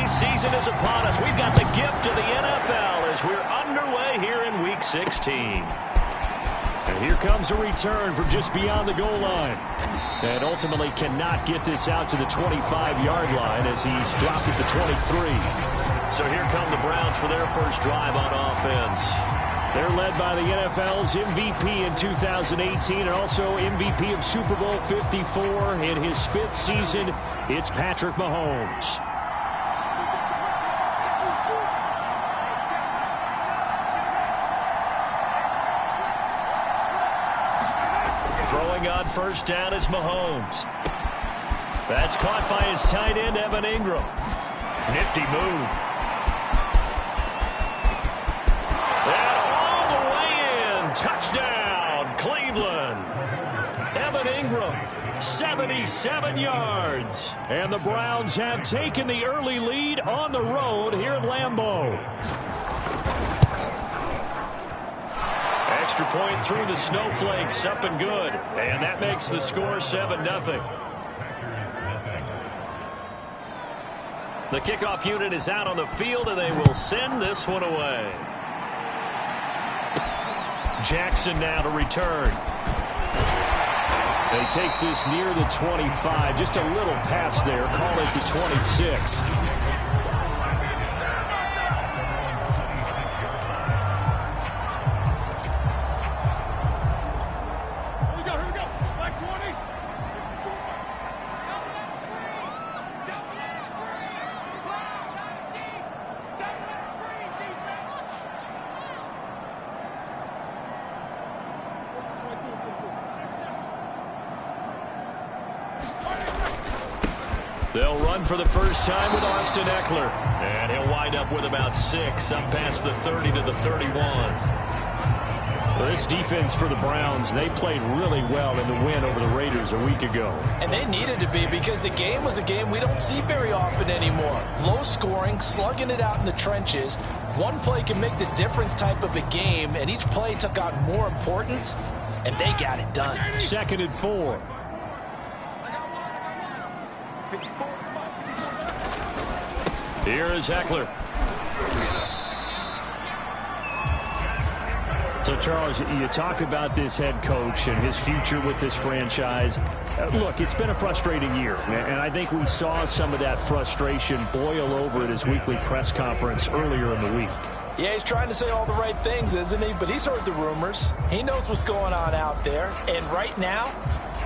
season is upon us. We've got the gift of the NFL as we're underway here in Week 16. And here comes a return from just beyond the goal line. And ultimately cannot get this out to the 25-yard line as he's dropped at the 23. So here come the Browns for their first drive on offense. They're led by the NFL's MVP in 2018 and also MVP of Super Bowl 54 in his 5th season. It's Patrick Mahomes. Throwing on first down is Mahomes. That's caught by his tight end, Evan Ingram. Nifty move. And all the way in. Touchdown, Cleveland. Evan Ingram, 77 yards. And the Browns have taken the early lead on the road here at Lambeau. Extra point through the snowflakes, up and good. And that makes the score 7-0. The kickoff unit is out on the field, and they will send this one away. Jackson now to return. And he takes this near the 25. Just a little pass there. Call it the 26. They'll run for the first time with Austin Eckler. And he'll wind up with about 6, up past the 30 to the 31. Well, this defense for the Browns, they played really well in the win over the Raiders a week ago. And they needed to be, because the game was a game we don't see very often anymore. Low scoring, slugging it out in the trenches. One play can make the difference type of a game, and each play took on more importance, and they got it done. 2nd and 4. Here is Eckler. So, Charles, you talk about this head coach and his future with this franchise. Look, it's been a frustrating year, and I think we saw some of that frustration boil over at his weekly press conference earlier in the week. Yeah, he's trying to say all the right things, isn't he? But he's heard the rumors. He knows what's going on out there. And right now,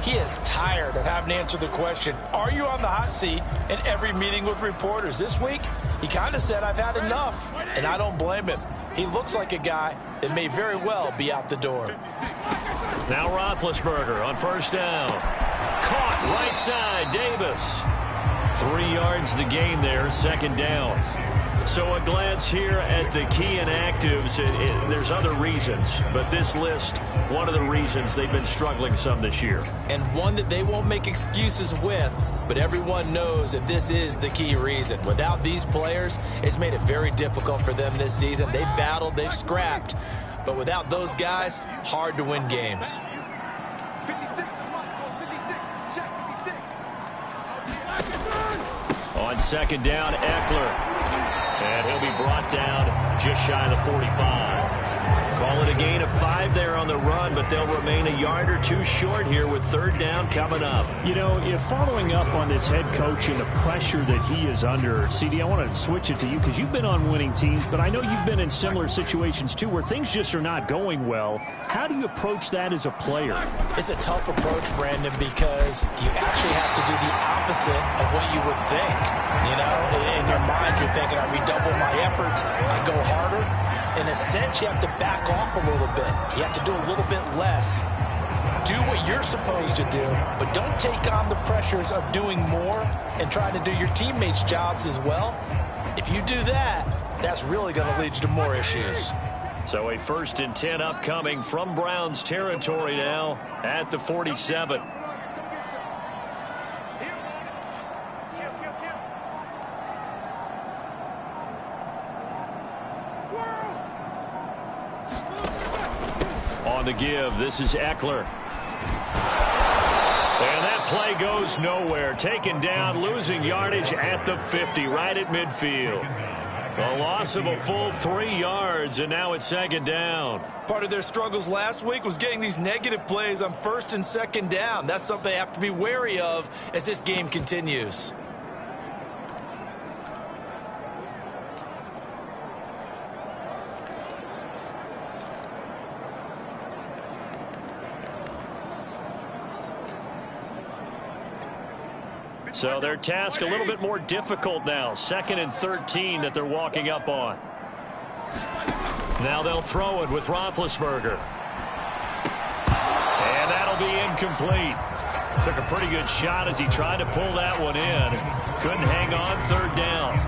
he is tired of having to answer the question, are you on the hot seat, in every meeting with reporters. This week, he kind of said, I've had enough. And I don't blame him. He looks like a guy that may very well be out the door. Now Roethlisberger on first down. Caught right side, Davis. 3 yards the gain there, 2nd down. So a glance here at the key inactives. There's other reasons, but this list, one of the reasons they've been struggling some this year. And one that they won't make excuses with, but everyone knows that this is the key reason. Without these players, it's made it very difficult for them this season. They've battled, they've scrapped, but without those guys, hard to win games. On 2nd down, Eckler. And he'll be brought down just shy of the 45. Call it a gain of 5 there on the run, but they'll remain a yard or 2 short here with 3rd down coming up. You know, if following up on this head coach and the pressure that he is under, CD, I want to switch it to you because you've been on winning teams, but I know you've been in similar situations too where things just are not going well. How do you approach that as a player? It's a tough approach, Brandon, because you actually have to do the opposite of what you would think. You know, in your mind, you're thinking, I redouble my efforts, I go harder. In a sense, you have to back off a little bit. You have to do a little bit less. Do what you're supposed to do, but don't take on the pressures of doing more and trying to do your teammates' jobs as well. If you do that, that's really going to lead you to more issues. So a 1st and 10 upcoming from Browns territory now at the 47. On the give, this is Eckler. And that play goes nowhere. Taken down, losing yardage at the 50, right at midfield. A loss of a full 3 yards, and now it's second down. Part of their struggles last week was getting these negative plays on first and second down. That's something they have to be wary of as this game continues. So their task a little bit more difficult now. 2nd and 13 that they're walking up on. Now they'll throw it with Roethlisberger. And that'll be incomplete. Took a pretty good shot as he tried to pull that one in. Couldn't hang on, 3rd down.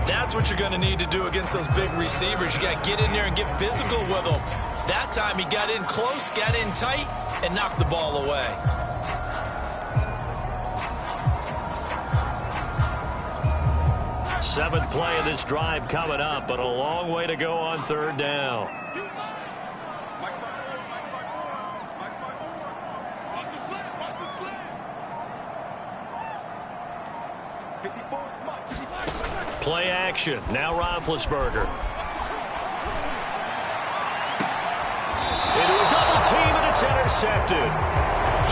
That's what you're going to need to do against those big receivers. You got to get in there and get physical with them. That time he got in close, got in tight, and knocked the ball away. Seventh play of this drive coming up, but a long way to go on 3rd down. Play action. Now Roethlisberger. Into a double team, and it's intercepted.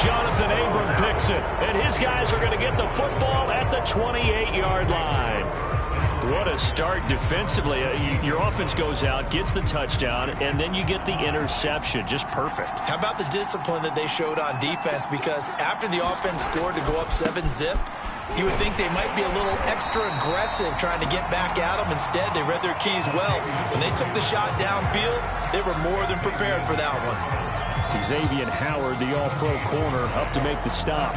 Jonathan Abram picks it, and his guys are going to get the football at the 28-yard line. What a start defensively. Your offense goes out, gets the touchdown, and then you get the interception. Just perfect. How about the discipline that they showed on defense? Because after the offense scored to go up 7-zip, you would think they might be a little extra aggressive trying to get back at them. Instead, they read their keys well. When they took the shot downfield, they were more than prepared for that one. Xavier Howard, the all-pro corner, up to make the stop.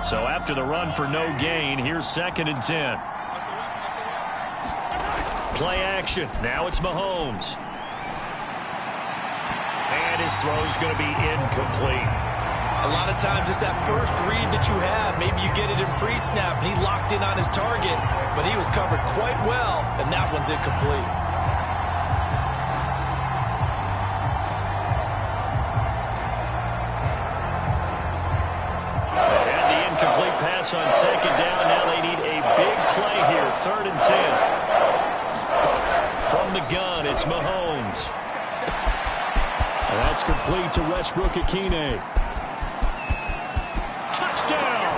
So after the run for no gain, here's 2nd and 10. Play action. Now it's Mahomes. And his throw's going to be incomplete. A lot of times it's that first read that you have. Maybe you get it in pre-snap, and he locked in on his target, but he was covered quite well, and that one's incomplete. On 2nd down. Now they need a big play here. 3rd and 10. From the gun, it's Mahomes. That's complete to Westbrook-Ikhine. Touchdown!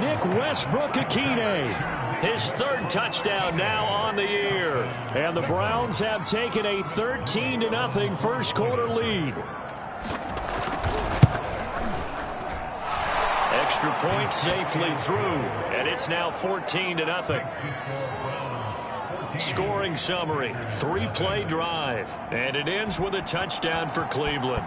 Nick Westbrook-Ikhine. His 3rd touchdown now on the year. And the Browns have taken a 13-0 first quarter lead. Extra point safely through, and it's now 14-0. Scoring summary, 3-play drive, and it ends with a touchdown for Cleveland.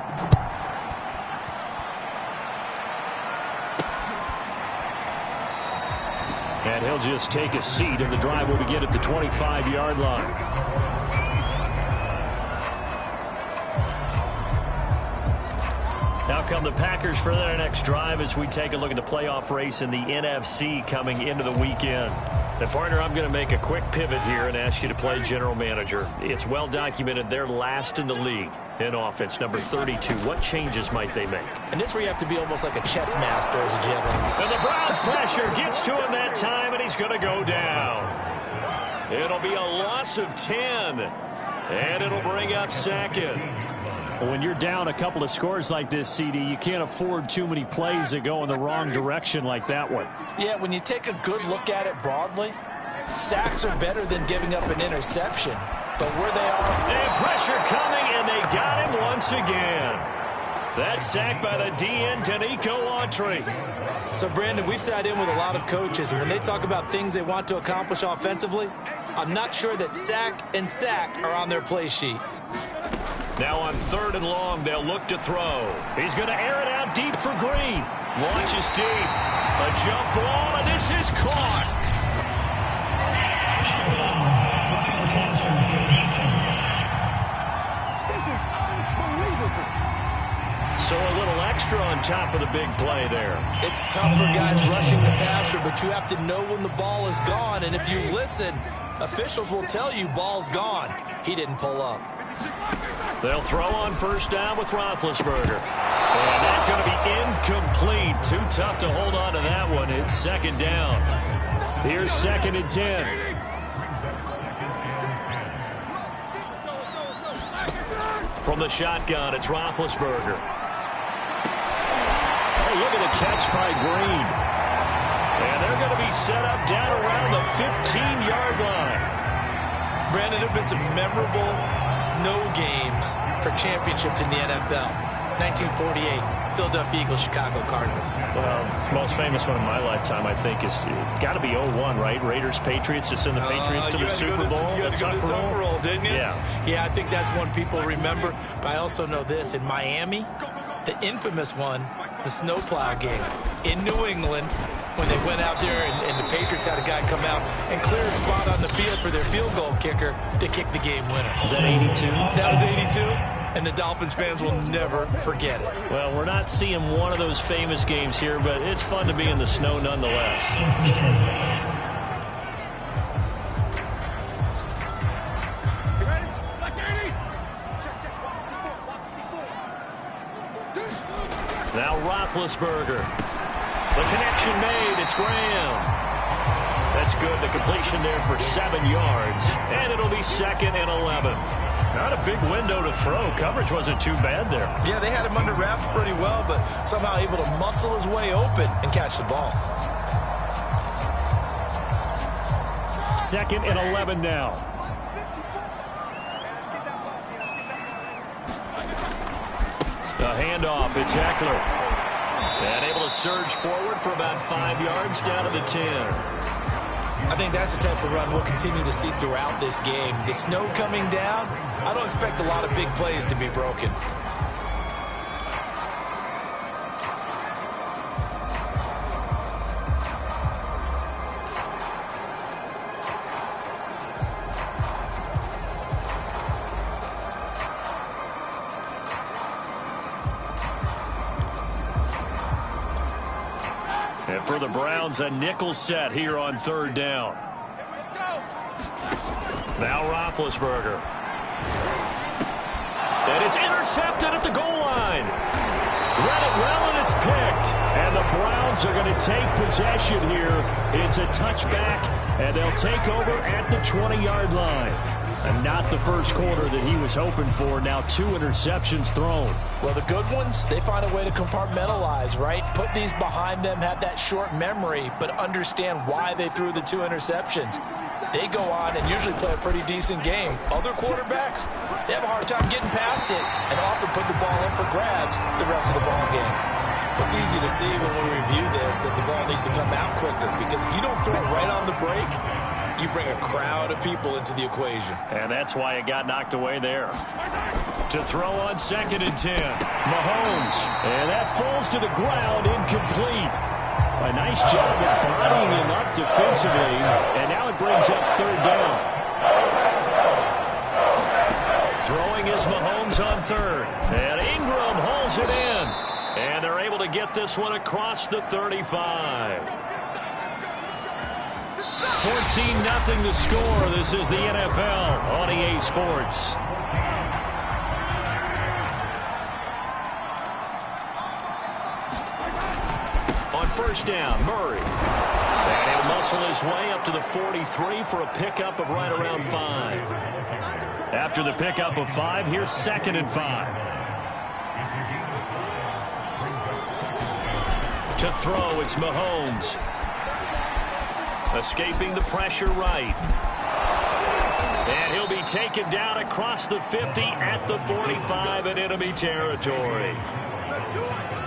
And he'll just take a seat, and the drive will begin at the 25-yard line. Now come the Packers for their next drive as we take a look at the playoff race in the NFC coming into the weekend. Now, partner, I'm going to make a quick pivot here and ask you to play general manager. It's well documented they're last in the league in offense, number 32. What changes might they make? And this where you have to be almost like a chess master as a general. And the Browns pressure gets to him that time, and he's going to go down. It'll be a loss of 10, and it'll bring up 2nd. When you're down a couple of scores like this, CD, you can't afford too many plays that go in the wrong direction like that one. Yeah, when you take a good look at it broadly, sacks are better than giving up an interception. But where they are... And pressure coming, and they got him once again. That sack by the DN, Danico Autry. So, Brandon, we've sat in with a lot of coaches, and when they talk about things they want to accomplish offensively, I'm not sure that sack and sack are on their play sheet. Now on 3rd and long, they'll look to throw. He's going to air it out deep for Green. Launches deep. A jump ball, and this is caught. So a little extra on top of the big play there. It's tough for guys rushing the passer, but you have to know when the ball is gone. And if you listen, officials will tell you ball's gone. He didn't pull up. They'll throw on first down with Roethlisberger. And that's going to be incomplete. Too tough to hold on to that one. It's second down. Here's 2nd and 10. From the shotgun, it's Roethlisberger. Oh, look at the catch by Green. And they're going to be set up down around the 15-yard line. Brandon, there have been some memorable snow games for championships in the NFL. 1948, Philadelphia Eagles, Chicago Cardinals. Well, the most famous one in my lifetime, I think, is got to be 01, right? Raiders, Patriots, to send the Patriots to the Super Bowl. You had to go to the Tuck Roll, didn't you? Yeah. Yeah, I think that's one people remember. But I also know this. In Miami, the infamous one, the snowplow game. In New England, when they went out there and the Patriots had a guy come out and clear a spot on the field for their field goal kicker to kick the game winner. Is that 82? That was 82, and the Dolphins fans will never forget it. Well, we're not seeing one of those famous games here, but it's fun to be in the snow nonetheless. Now Roethlisberger. The connection made. It's Graham. That's good. The completion there for 7 yards. And it'll be 2nd and 11. Not a big window to throw. Coverage wasn't too bad there. Yeah, they had him under wraps pretty well, but somehow able to muscle his way open and catch the ball. 2nd and 11 now. The handoff. It's Eckler. And able to surge forward for about 5 yards down to the 10. I think that's the type of run we'll continue to see throughout this game. The snow coming down, I don't expect a lot of big plays to be broken. And for the Browns, a nickel set here on 3rd down. Now Roethlisberger. And it's intercepted at the goal line. Read it well, and it's picked. And the Browns are going to take possession here. It's a touchback, and they'll take over at the 20-yard line. And not the first quarter that he was hoping for. Now 2 interceptions thrown. Well, the good ones, they find a way to compartmentalize, right? Put these behind them, have that short memory, but understand why they threw the 2 interceptions. They go on and usually play a pretty decent game. Other quarterbacks, they have a hard time getting past it and often put the ball up for grabs the rest of the ball game. It's easy to see when we review this that the ball needs to come out quicker, because if you don't throw it right on the break, you bring a crowd of people into the equation. And that's why it got knocked away there. To throw on 2nd and 10. Mahomes. And that falls to the ground, incomplete. A nice job of bodying him up defensively. And now it brings up 3rd down. Throwing is Mahomes on 3rd. And Ingram hauls it in. And they're able to get this one across the 35. 14-0 the score. This is the NFL on EA Sports. On first down, Murray. And he'll muscle his way up to the 43 for a pickup of right around 5. After the pickup of 5, here's 2nd and 5. To throw, it's Mahomes. Escaping the pressure right. And he'll be taken down across the 50 at the 45 in enemy territory.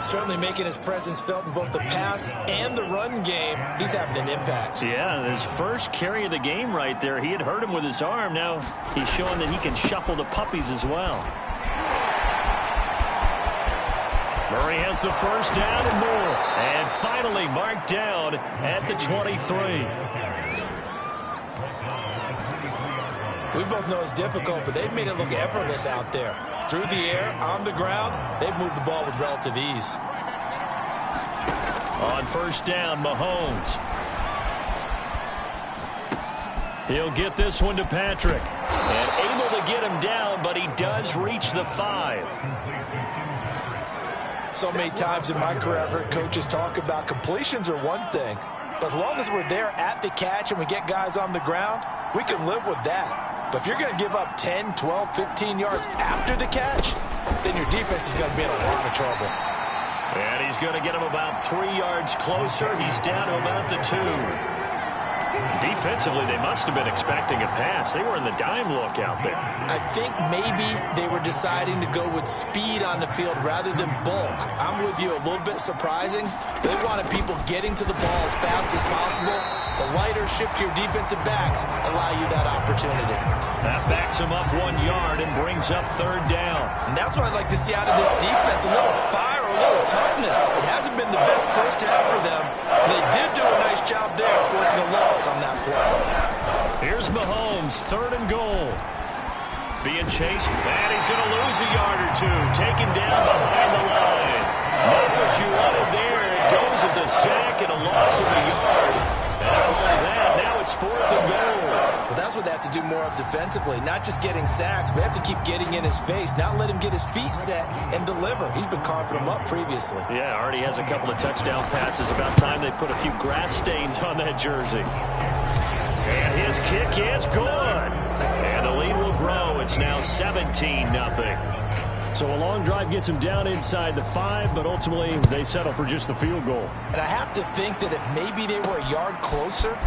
Certainly making his presence felt in both the pass and the run game. He's having an impact. Yeah, his first carry of the game right there. He had hurt him with his arm. Now he's showing that he can shuffle the puppies as well. Murray has the first down and more. And finally marked down at the 23. We both know it's difficult, but they've made it look effortless out there. Through the air, on the ground, they've moved the ball with relative ease. On first down, Mahomes. He'll get this one to Patrick. And able to get him down, but he does reach the 5. So many times in my career, I've heard coaches talk about completions are one thing. But as long as we're there at the catch and we get guys on the ground, we can live with that. But if you're going to give up 10, 12, 15 yards after the catch, then your defense is going to be in a lot of trouble. And he's going to get him about 3 yards closer. He's down to about the 2. Defensively, they must have been expecting a pass. They were in the dime look out there. I think maybe they were deciding to go with speed on the field rather than bulk. I'm with you, a little bit surprising. They wanted people getting to the ball as fast as possible. The lighter shift to your defensive backs allow you that opportunity. That backs him up 1 yard and brings up 3rd down. And that's what I'd like to see out of this defense, a little fire, a little toughness. It hasn't been the best first half for them. They did do a nice job there, forcing a loss on that play. Here's Mahomes, 3rd and goal. Being chased, and he's going to lose a yard or 2. Taken down behind the line. Not what you wanted there. It goes as a sack and a loss of a yard. And after that, now it's 4th and goal. Well, that's what they have to do more of defensively, not just getting sacks. We have to keep getting in his face, not let him get his feet set and deliver. He's been carving them up previously. Yeah, already has a couple of touchdown passes. About time they put a few grass stains on that jersey. And his kick is good. And the lead will grow. It's now 17-0. So a long drive gets him down inside the 5, but ultimately they settle for just the field goal. And I have to think that if maybe they were a yard closer,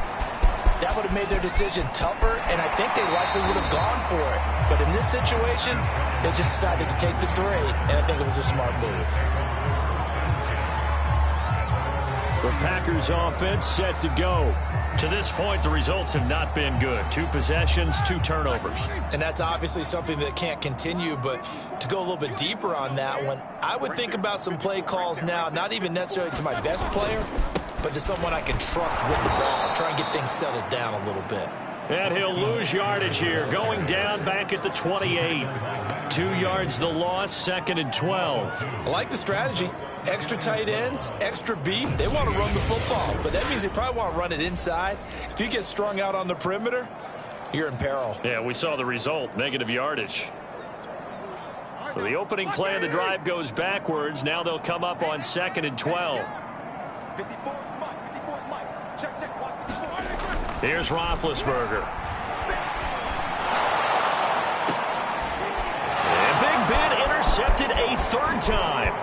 that would have made their decision tougher, and I think they likely would have gone for it. But in this situation, they just decided to take the 3, and I think it was a smart move. The Packers offense set to go. To this point, the results have not been good. 2 possessions, 2 turnovers. And that's obviously something that can't continue, but to go a little bit deeper on that one, I would think about some play calls now, not even necessarily to my best player, but to someone I can trust with the ball. Try and get things settled down a little bit. And he'll lose yardage here, going down back at the 28. 2 yards the loss, 2nd and 12. I like the strategy. Extra tight ends, extra beef. They want to run the football, but that means they probably want to run it inside. If you get strung out on the perimeter, you're in peril. Yeah, we saw the result, negative yardage. So the opening play of the drive goes backwards. Now they'll come up on 2nd and 12. Here's Roethlisberger. And Big Ben intercepted a 3rd time.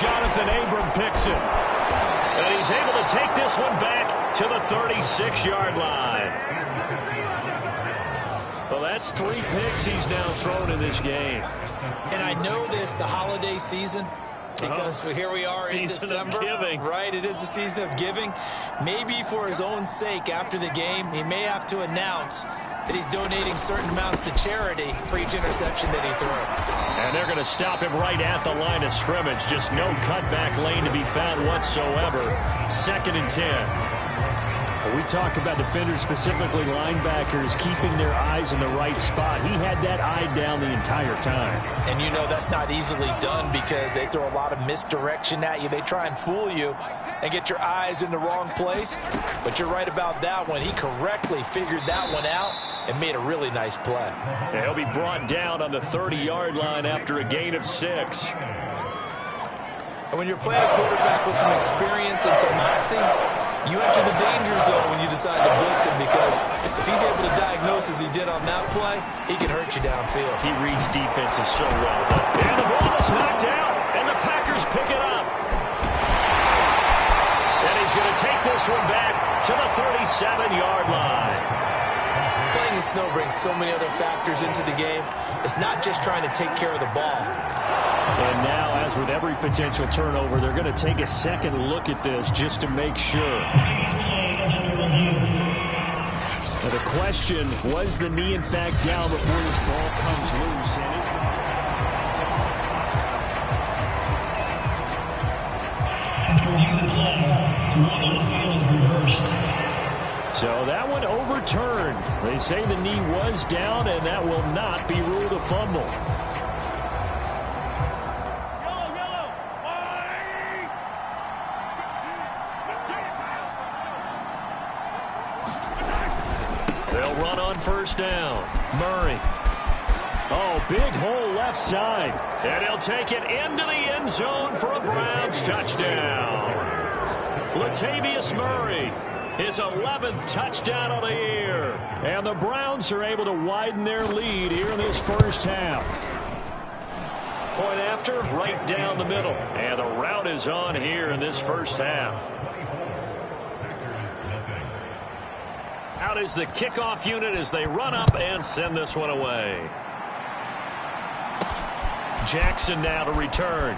Jonathan Abram picks it. And he's able to take this one back to the 36-yard line. Well, that's 3 picks he's now thrown in this game. And I know this, the holiday season, because here we are in December. Right, it is the season of giving. Maybe for his own sake after the game, he may have to announce that he's donating certain amounts to charity for each interception that he threw. And they're going to stop him right at the line of scrimmage. Just no cutback lane to be found whatsoever. 2nd and 10. We talk about defenders, specifically linebackers, keeping their eyes in the right spot. He had that eye down the entire time. And you know that's not easily done because they throw a lot of misdirection at you. They try and fool you and get your eyes in the wrong place. But you're right about that one. He correctly figured that one out and made a really nice play. Yeah, he'll be brought down on the 30-yard line after a gain of 6. And when you're playing a quarterback with some experience and some moxie, you enter the danger zone when you decide to blitz him, because if he's able to diagnose as he did on that play, he can hurt you downfield. He reads defenses so well. And the ball is knocked out, and the Packers pick it up. And he's going to take this one back to the 37-yard line. Playing in snow brings so many other factors into the game. It's not just trying to take care of the ball. And now, as with every potential turnover, they're going to take a second look at this just to make sure. Now the question, was the knee in fact down before this ball comes loose? And after review the play, the one on the field is reversed. so that one overturned. They say the knee was down, and that will not be ruled a fumble. on first down. Murray. Oh, big hole left side. And he'll take it into the end zone for a Browns touchdown. Latavius Murray, his 11th touchdown of the year. And the Browns are able to widen their lead here in this first half. Point after, right down the middle. And the route is on here in this first half. Out is the kickoff unit as they run up and send this one away. Jackson now to return.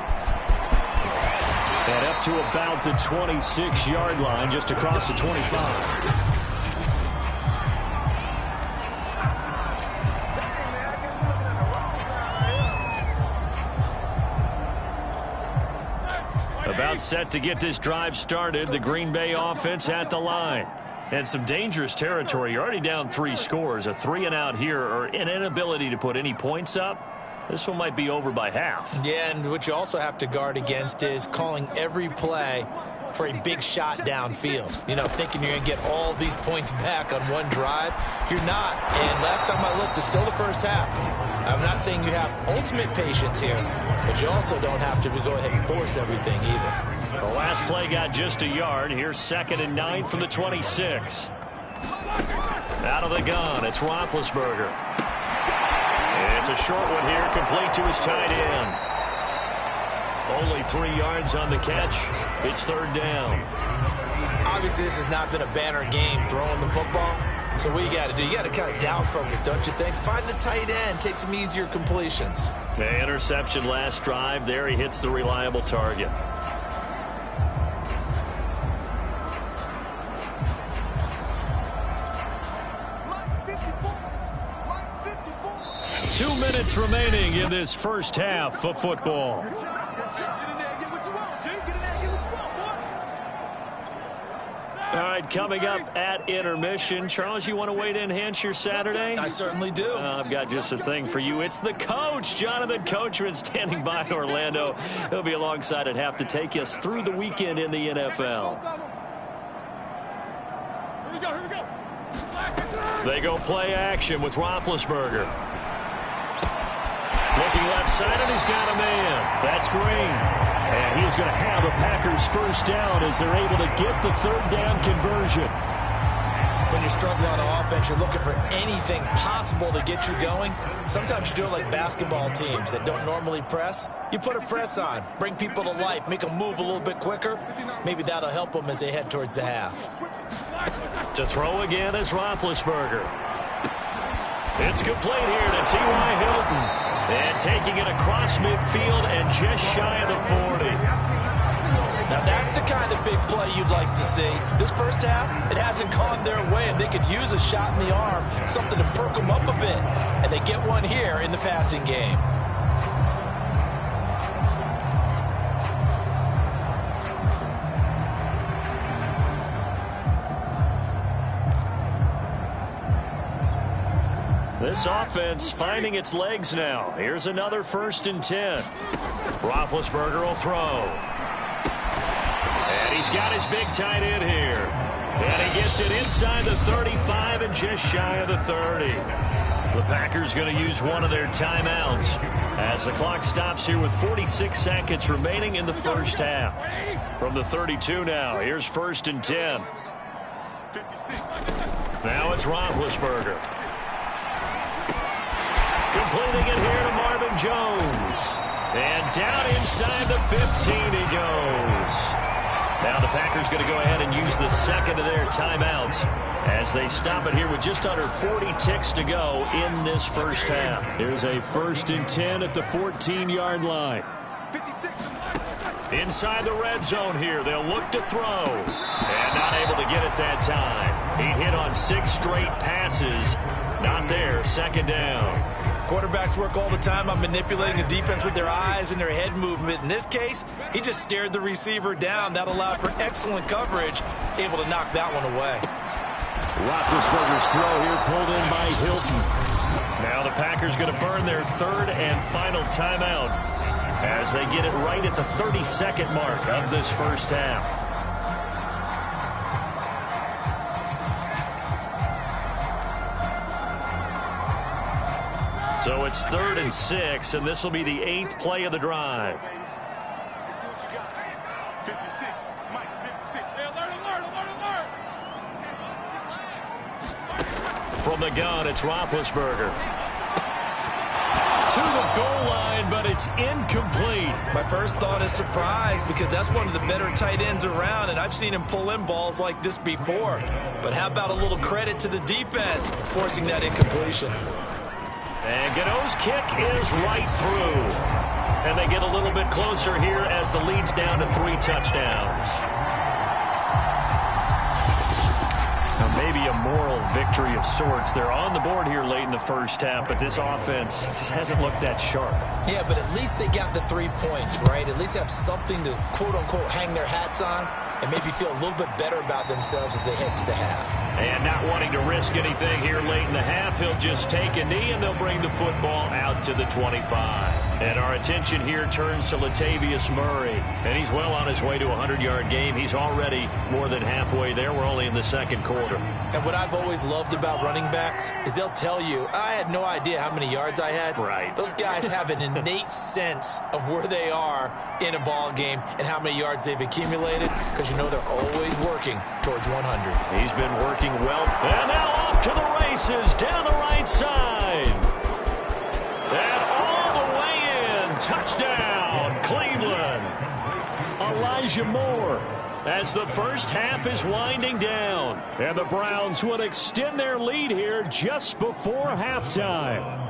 And up to about the 26-yard line, just across the 25. About set to get this drive started. The Green Bay offense at the line. And some dangerous territory. You're already down 3 scores. A 3-and-out here, or an inability to put any points up. This one might be over by half. Yeah, and what you also have to guard against is calling every play for a big shot downfield. You know, thinking you're going to get all these points back on one drive. You're not. And last time I looked, it's still the first half. I'm not saying you have ultimate patience here, but you also don't have to go ahead and force everything either. The last play got just a yard. Here's 2nd and 9 from the 26. Out of the gun, it's Roethlisberger. It's a short one here, complete to his tight end. Only 3 yards on the catch. It's 3rd down. Obviously, this has not been a banner game throwing the football. So what you got to do, you got to kind of down focus, don't you think? Find the tight end, take some easier completions. The interception last drive. There he hits the reliable target. Two minutes remaining in this first half of football. All right, coming up at intermission. Charles, you want to wait to enhance your Saturday? I certainly do. I've got just a thing for you. It's the coach, Jonathan Coachman, standing by in Orlando. He'll be alongside at half to take us through the weekend in the NFL. Here we go. They go play action with Roethlisberger. Looking left side, and he's got a man. That's Green. And he's going to have the Packers first down as they're able to get the 3rd down conversion. When you're struggling on offense, you're looking for anything possible to get you going. Sometimes you do it like basketball teams that don't normally press. You put a press on, bring people to life, make them move a little bit quicker. Maybe that'll help them as they head towards the half. To throw again is Roethlisberger. It's complete here to T.Y. Hilton. And taking it across midfield and just shy of the 40. Now that's the kind of big play you'd like to see. This first half, it hasn't gone their way, and they could use a shot in the arm, something to perk them up a bit. And they get one here in the passing game. This offense finding its legs now. Here's another 1st and 10. Roethlisberger will throw. And he's got his big tight end here. And he gets it inside the 35 and just shy of the 30. The Packers going to use one of their timeouts as the clock stops here with 46 seconds remaining in the first half. From the 32 now, here's 1st and 10. Now it's Roethlisberger. Completing it here to Marvin Jones. And down inside the 15 he goes. Now the Packers going to go ahead and use the 2nd of their timeouts as they stop it here with just under 40 ticks to go in this first half. Here's a 1st and 10 at the 14-yard line. Inside the red zone here. They'll look to throw. And not able to get it that time. He hit on 6 straight passes. Not there. 2nd down. Quarterbacks work all the time on manipulating the defense with their eyes and their head movement. In this case, he just stared the receiver down. That allowed for excellent coverage, able to knock that one away. Roethlisberger's throw here pulled in by Hilton. Now the Packers going to burn their 3rd and final timeout as they get it right at the 30-second mark of this first half. So it's 3rd and 6, and this will be the 8th play of the drive. From the gun, it's Roethlisberger. To the goal line, but it's incomplete. My first thought is surprise, because that's one of the better tight ends around, and I've seen him pull in balls like this before. But how about a little credit to the defense forcing that incompletion? And Godot's kick is right through. And they get a little bit closer here as the lead's down to 3 touchdowns. Now maybe a moral victory of sorts. They're on the board here late in the first half, but this offense just hasn't looked that sharp. Yeah, but at least they got the 3 points, right? At least have something to, quote-unquote, hang their hats on and maybe feel a little bit better about themselves as they head to the half. And not wanting to risk anything here late in the half, he'll just take a knee, and they'll bring the football out to the 25. And our attention here turns to Latavius Murray. And he's well on his way to a 100-yard game. He's already more than halfway there. We're only in the second quarter. And what I've always loved about running backs is they'll tell you, I had no idea how many yards I had. Right. Those guys have an innate sense of where they are in a ball game and how many yards they've accumulated, because you know they're always working towards 100. He's been working well. And now off to the races down the right side. And all the way in. Touchdown, Cleveland. Elijah Moore. As the first half is winding down. And the Browns would extend their lead here just before halftime.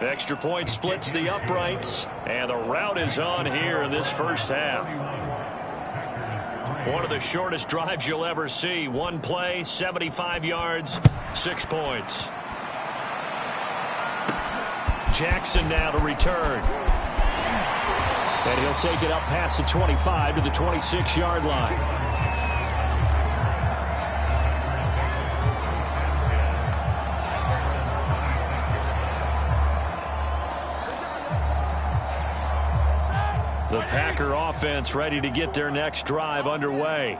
Extra point splits the uprights, and the route is on here in this first half. One of the shortest drives you'll ever see. One play, 75 yards, 6 points. Jackson now to return. And he'll take it up past the 25 to the 26-yard line. The Packer offense ready to get their next drive underway.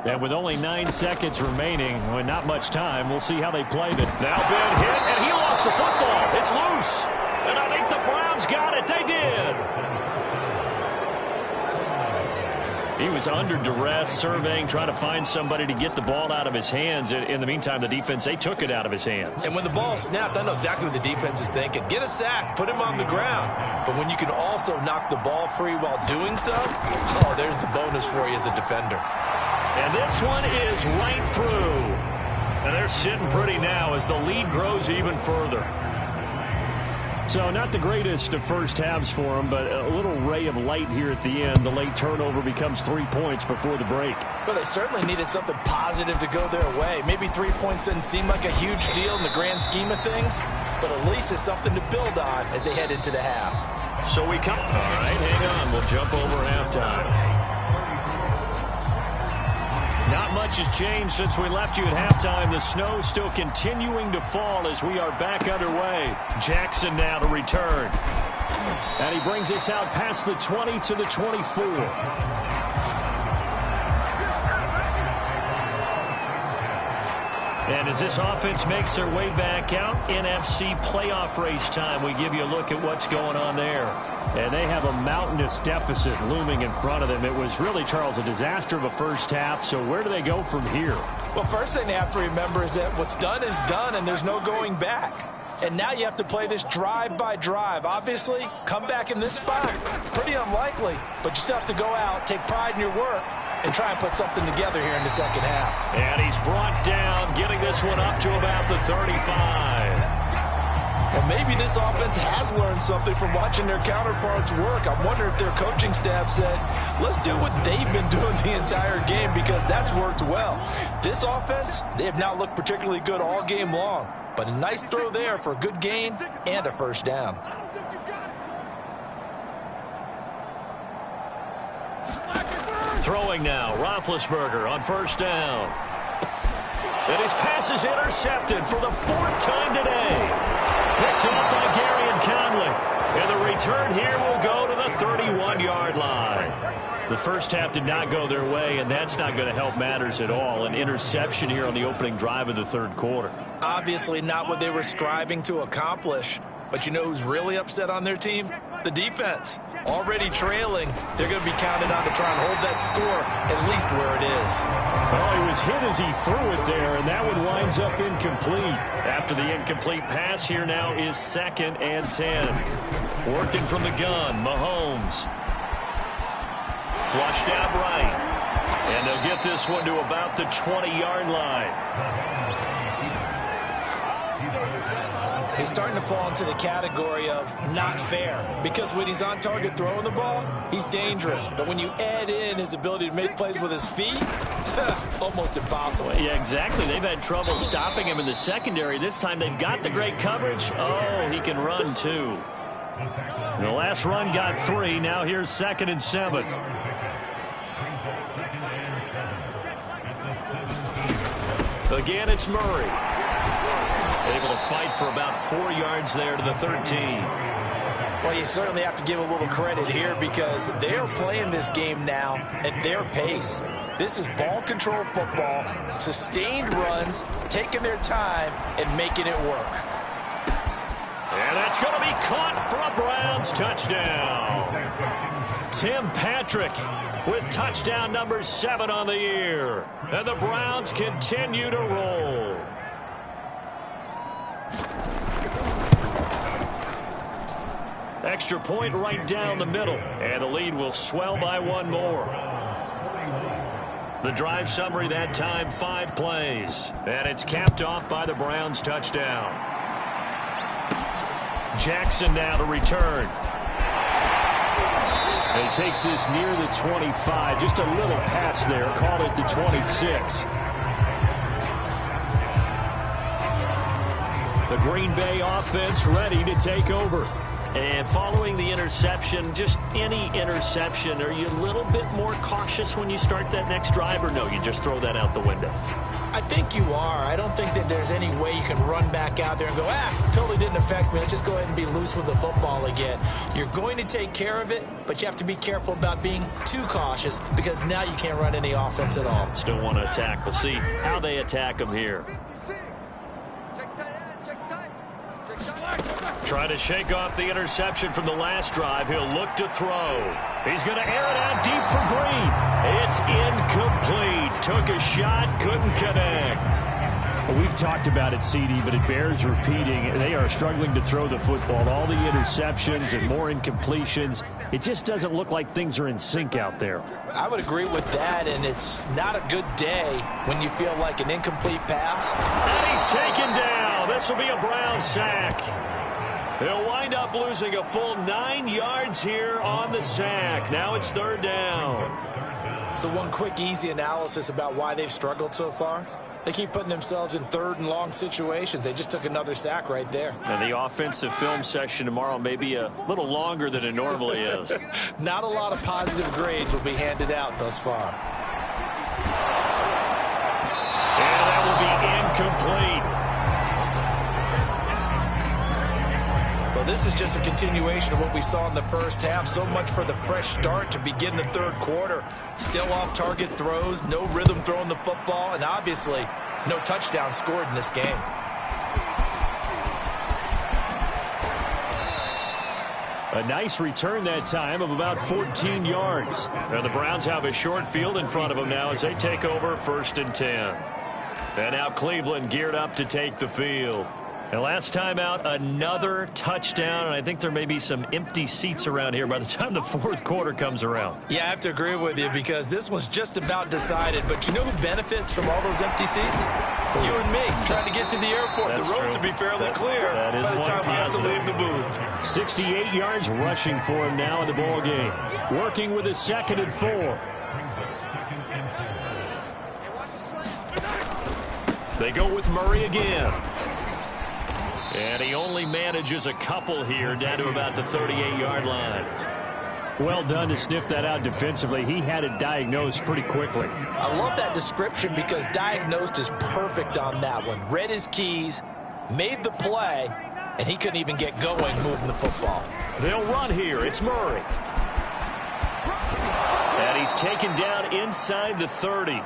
And with only 9 seconds remaining, with not much time, we'll see how they play it. Now Ben hit, and he lost the football. It's loose. And I think the Browns got it. They did. He was under duress, surveying, trying to find somebody to get the ball out of his hands. In the meantime, the defense, they took it out of his hands. And when the ball snapped, I know exactly what the defense is thinking. Get a sack, put him on the ground. But when you can also knock the ball free while doing so, oh, there's the bonus for you as a defender. And this one is right through. And they're sitting pretty now as the lead grows even further. So not the greatest of first halves for them, but a little ray of light here at the end. The late turnover becomes 3 points before the break. Well, they certainly needed something positive to go their way. Maybe 3 points doesn't seem like a huge deal in the grand scheme of things, but at least it's something to build on as they head into the half. So we come. All right, hang on. We'll jump over halftime. Not much has changed since we left you at halftime. The snow still continuing to fall as we are back underway. Jackson now to return. And he brings us out past the 20 to the 24. And as this offense makes their way back out, NFC playoff race time, we give you a look at what's going on there. And they have a mountainous deficit looming in front of them. It was really, Charles, a disaster of a first half. So where do they go from here? Well, first thing they have to remember is that what's done is done, and there's no going back. And now you have to play this drive by drive. Obviously, come back in this spot, pretty unlikely. But you still have to go out, take pride in your work, and try and put something together here in the second half. And he's brought down, getting this one up to about the 35. Well, maybe this offense has learned something from watching their counterparts work. I wonder if their coaching staff said, let's do what they've been doing the entire game, because that's worked well. This offense, they have not looked particularly good all game long, but a nice throw there for a good gain and a first down. Throwing now, Roethlisberger on first down. And his pass is intercepted for the 4th time today. Picked up by Gary and Conley. And the return here will go to the 31-yard line. The first half did not go their way, and that's not going to help matters at all. An interception here on the opening drive of the third quarter. Obviously not what they were striving to accomplish. But you know who's really upset on their team? The defense. Already trailing, they're going to be counted on to try and hold that score at least where it is. Well, he was hit as he threw it there, and that one winds up incomplete. After the incomplete pass, here now is 2nd and 10. Working from the gun, Mahomes. Flushed out right. And they'll get this one to about the 20-yard line. He's starting to fall into the category of not fair, because when he's on target throwing the ball, he's dangerous. But when you add in his ability to make plays with his feet, almost impossible. Yeah, exactly. They've had trouble stopping him in the secondary. This time they've got the great coverage. Oh, he can run too. The last run got 3. Now here's 2nd and 7. Again, it's Murray. Able to fight for about 4 yards there to the 13. Well, you certainly have to give a little credit here because they are playing this game now at their pace. This is ball control football, sustained runs, taking their time, and making it work. And that's going to be caught for a Browns touchdown. Tim Patrick with touchdown number 7 on the year. And the Browns continue to roll. Extra point right down the middle, and the lead will swell by 1 more. The drive summary that time, 5 plays, and it's capped off by the Browns touchdown. Jackson now to return. And he takes this near the 25, just a little pass there, call it the 26. The Green Bay offense ready to take over. And following the interception, just any interception, are you a little bit more cautious when you start that next drive, or no, you just throw that out the window? I think you are. I don't think that there's any way you can run back out there and go, totally didn't affect me. Let's just go ahead and be loose with the football again. You're going to take care of it, but you have to be careful about being too cautious because now you can't run any offense at all. Still want to attack. We'll see how they attack them here. Try to shake off the interception from the last drive. He'll look to throw. He's going to air it out deep for Green. It's incomplete. Took a shot, couldn't connect. Well, we've talked about it, CD, but it bears repeating. They are struggling to throw the football. All the interceptions and more incompletions. It just doesn't look like things are in sync out there. I would agree with that, and it's not a good day when you feel like an incomplete pass. And he's taken down. This will be a Brown sack. He'll wind up losing a full 9 yards here on the sack. Now it's 3rd down. So one quick, easy analysis about why they've struggled so far. They keep putting themselves in 3rd and long situations. They just took another sack right there. And the offensive film session tomorrow may be a little longer than it normally is. Not a lot of positive grades will be handed out thus far. And that will be incomplete. Well, this is just a continuation of what we saw in the first half. So much for the fresh start to begin the 3rd quarter. Still off-target throws, no rhythm throwing the football, and obviously no touchdown scored in this game. A nice return that time of about 14 yards. And the Browns have a short field in front of them now as they take over 1st and 10. And now Cleveland geared up to take the field. And last time out, another touchdown, and I think there may be some empty seats around here by the time the 4th quarter comes around. Yeah, I have to agree with you because this one's just about decided. But you know who benefits from all those empty seats? You and me, trying to get to the airport. That's the road true. to be fairly clear that is by the time we have to leave the booth. 68 yards rushing for him now in the ball game. Working with a 2nd and 4. They go with Murray again. And he only manages a couple here down to about the 38-yard line. Well done to sniff that out defensively. He had it diagnosed pretty quickly. I love that description because diagnosed is perfect on that one. Read his keys, made the play, and he couldn't even get going moving the football. They'll run here. It's Murray. And he's taken down inside the 30.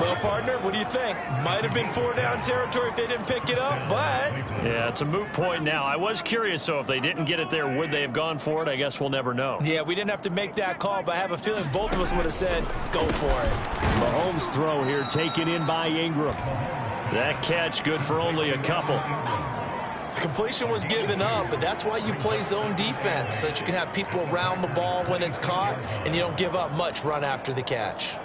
Well, partner, what do you think? Might have been 4-down territory if they didn't pick it up, but... Yeah, it's a moot point now. I was curious, so if they didn't get it there, would they have gone for it? I guess we'll never know. Yeah, we didn't have to make that call, but I have a feeling both of us would have said, go for it. Mahomes' throw here taken in by Ingram. That catch good for only a couple. Completion was given up, but that's why you play zone defense, so that you can have people around the ball when it's caught, and you don't give up much run after the catch.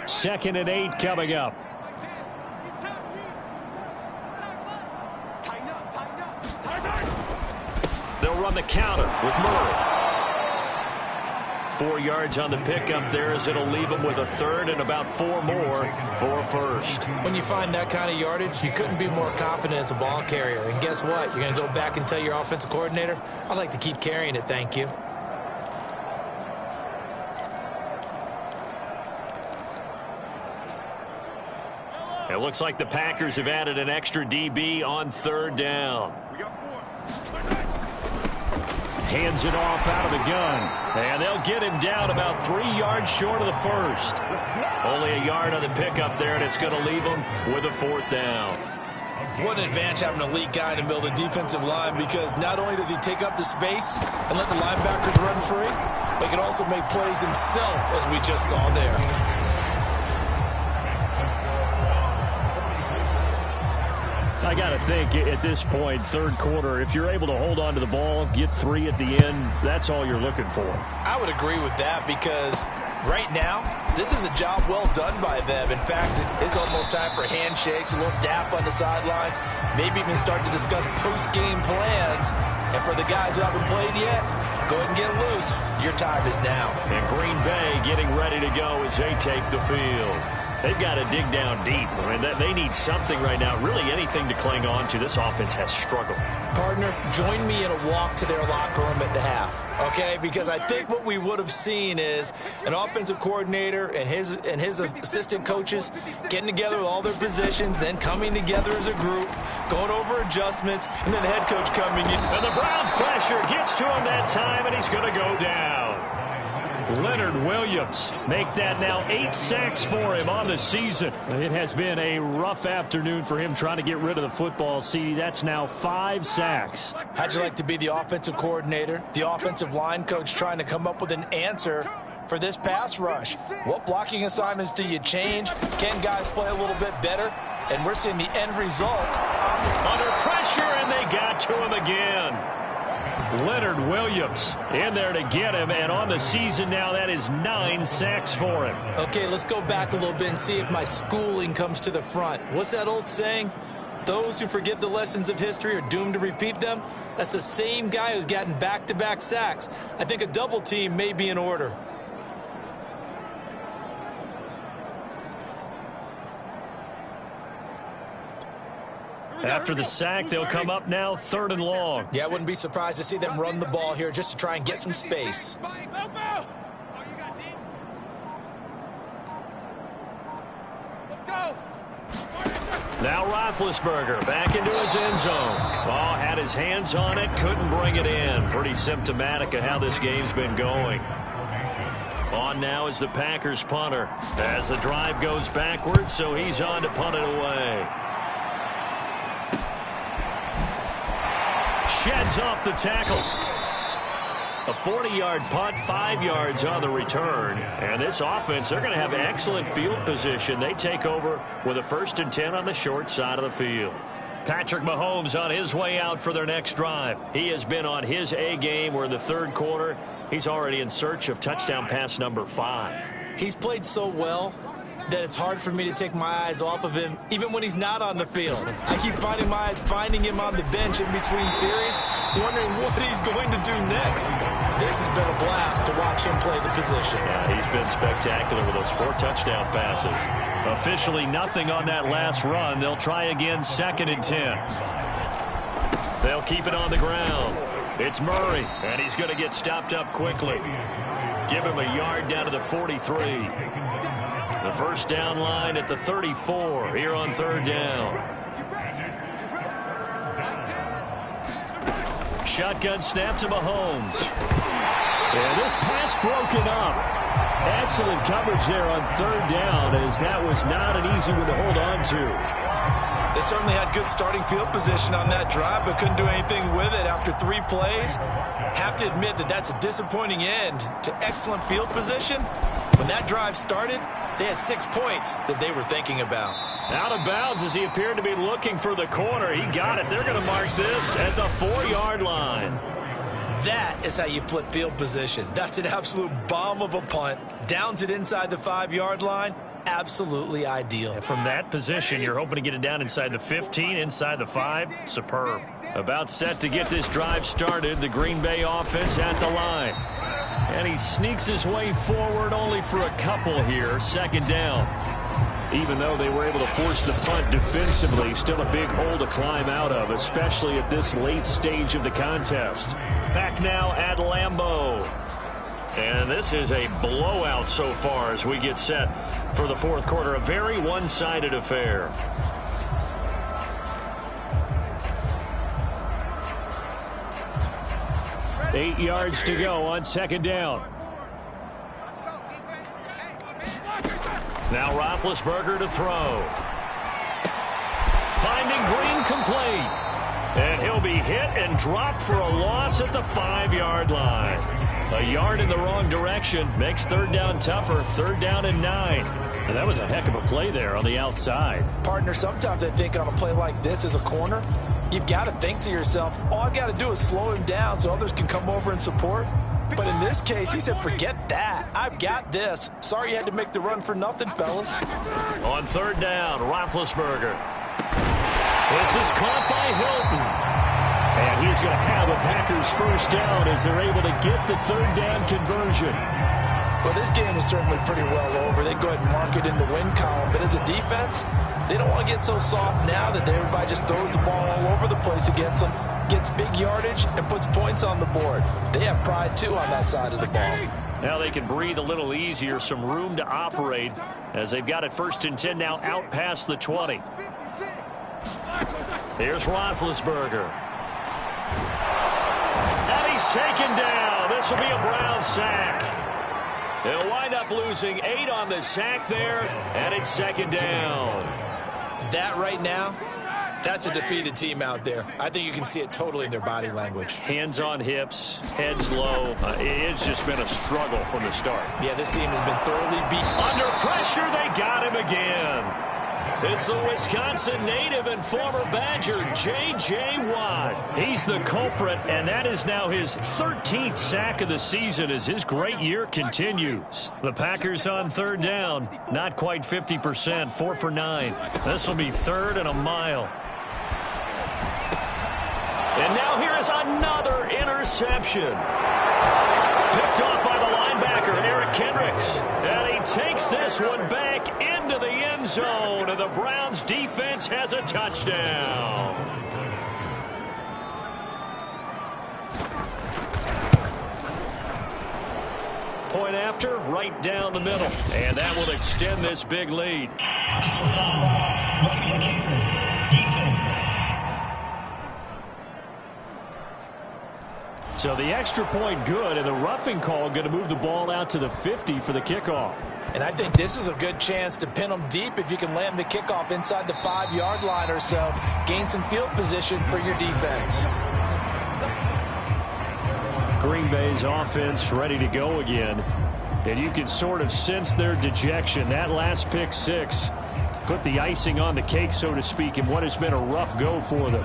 Second and 8 coming up. They'll run the counter with Murray. 4 yards on the pickup there as it'll leave them with a third and about 4 more for a first. When you find that kind of yardage, you couldn't be more confident as a ball carrier. And guess what? You're going to go back and tell your offensive coordinator, I'd like to keep carrying it, thank you. It looks like the Packers have added an extra DB on 3rd down. Hands it off out of the gun. And they'll get him down about 3 yards short of the first. Only a yard on the pickup there, and it's going to leave him with a 4th down. What an advantage having an elite guy in the middle of the defensive line, because not only does he take up the space and let the linebackers run free, but he can also make plays himself, as we just saw there. I got to think at this point, 3rd quarter, if you're able to hold on to the ball, get 3 at the end, that's all you're looking for. I would agree with that, because right now, this is a job well done by them. In fact, it's almost time for handshakes, a little dap on the sidelines, maybe even start to discuss post-game plans. And for the guys who haven't played yet, go ahead and get loose. Your time is now. And Green Bay getting ready to go as they take the field. They've got to dig down deep. I mean, they need something right now, really anything to cling on to. This offense has struggled. Partner, join me in a walk to their locker room at the half, okay? Because I think what we would have seen is an offensive coordinator and his assistant coaches getting together with all their positions, then coming together as a group, going over adjustments, and then the head coach coming in. And the Browns pressure gets to him that time, and he's going to go down. Leonard Williams make that now 8 sacks for him on the season. It has been a rough afternoon for him trying to get rid of the football. See, that's now 5 sacks. How'd you like to be the offensive coordinator, the offensive line coach trying to come up with an answer for this pass rush? What blocking assignments do you change? Can guys play a little bit better? And we're seeing the end result. Under pressure, and they got to him again. Leonard Williams in there to get him, and on the season now, that is 9 sacks for him. Okay, let's go back a little bit and see if my schooling comes to the front. What's that old saying? Those who forget the lessons of history are doomed to repeat them. That's the same guy who's gotten back-to-back sacks. I think a double team may be in order. After the sack, they'll come up now 3rd and long. Yeah, I wouldn't be surprised to see them run the ball here just to try and get some space. Now Roethlisberger back into his end zone. Oh, had his hands on it, couldn't bring it in. Pretty symptomatic of how this game's been going. On now is the Packers punter as the drive goes backwards, so he's on to punt it away. Sheds off the tackle. A 40-yard punt, 5 yards on the return. And this offense, they're going to have excellent field position. They take over with a 1st and 10 on the short side of the field. Patrick Mahomes on his way out for their next drive. He has been on his A game. We're in the 3rd quarter. He's already in search of touchdown pass number 5. He's played so well that it's hard for me to take my eyes off of him, even when he's not on the field. I keep finding my eyes finding him on the bench in between series, wondering what he's going to do next. This has been a blast to watch him play the position. Yeah, he's been spectacular with those 4 touchdown passes. Officially nothing on that last run. They'll try again 2nd and 10. They'll keep it on the ground. It's Murray, and he's going to get stopped up quickly. Give him a yard down to the 43. The first down line at the 34 here on third down. Shotgun snap to Mahomes. And this pass broken up. Excellent coverage there on third down, as that was not an easy one to hold on to. They certainly had good starting field position on that drive, but couldn't do anything with it after 3 plays. Have to admit that that's a disappointing end to excellent field position. When that drive started, they had 6 points that they were thinking about. Out of bounds as he appeared to be looking for the corner. He got it. They're going to mark this at the 4-yard line. That is how you flip field position. That's an absolute bomb of a punt. Downs it inside the 5-yard line. Absolutely ideal. From that position, you're hoping to get it down inside the 15, inside the 5. Superb. About set to get this drive started. The Green Bay offense at the line. And he sneaks his way forward only for a couple here. Second down. Even though they were able to force the punt defensively, still a big hole to climb out of, especially at this late stage of the contest. Back now at Lambeau. And this is a blowout so far as we get set for the fourth quarter. A very one-sided affair. Eight yards to go on second down. Now Roethlisberger to throw. Finding Green complete. And he'll be hit and dropped for a loss at the 5-yard line. A yard in the wrong direction makes third down tougher. Third down and 9. And that was a heck of a play there on the outside. Partner, sometimes I think on a play like this as a corner, you've got to think to yourself, all I've got to do is slow him down so others can come over and support. But in this case, he said, forget that. I've got this. Sorry you had to make the run for nothing, fellas. On third down, Roethlisberger. This is caught by Hilton. And he's going to have a Packers first down as they're able to get the third down conversion. Well, this game is certainly pretty well over. They go ahead and mark it in the win column. But as a defense, they don't want to get so soft now that everybody just throws the ball all over the place against them, gets big yardage, and puts points on the board. They have pride, too, on that side of the ball. Now they can breathe a little easier, some room to operate as they've got it first and 10 now out past the 20. Here's Roethlisberger. And he's taken down. This will be a Brown sack. They'll wind up losing 8 on the sack there, and it's second down. That right now, that's a defeated team out there. I think you can see it totally in their body language. Hands on hips, heads low. It's just been a struggle from the start. Yeah, this team has been thoroughly beaten. Under pressure, they got him again. It's the Wisconsin native and former Badger, J.J. Watt. He's the culprit, and that is now his 13th sack of the season as his great year continues. The Packers on third down, not quite 50%, 4 for 9. This will be third and a mile. And now here is another interception. Picked off by the linebacker, Eric Kendricks. And he takes this one back into the end zone, and the Browns defense has a touchdown. Point after, right down the middle. And that will extend this big lead. So the extra point good, and the roughing call going to move the ball out to the 50 for the kickoff. And I think this is a good chance to pin them deep if you can land the kickoff inside the 5-yard line or so. Gain some field position for your defense. Green Bay's offense ready to go again. And you can sort of sense their dejection. That last pick 6 put the icing on the cake, so to speak, in what has been a rough go for them.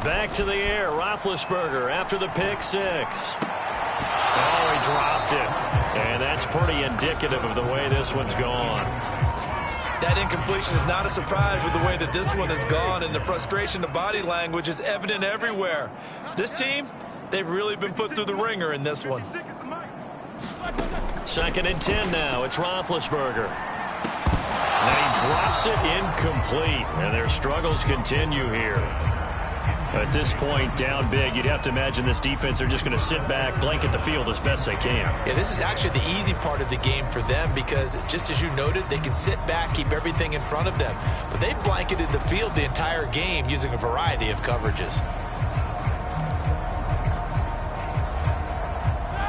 Back to the air, Roethlisberger after the pick 6. Oh, he dropped it. And that's pretty indicative of the way this one's gone. That incompletion is not a surprise with the way that this one has gone, and the frustration of body language is evident everywhere. This team, they've really been put through the ringer in this one. Second and 10 now. It's Roethlisberger. And he drops it incomplete, and their struggles continue here. At this point, down big, you'd have to imagine this defense are just going to sit back, blanket the field as best they can. Yeah, this is actually the easy part of the game for them because, just as you noted, they can sit back, keep everything in front of them. But they've blanketed the field the entire game using a variety of coverages.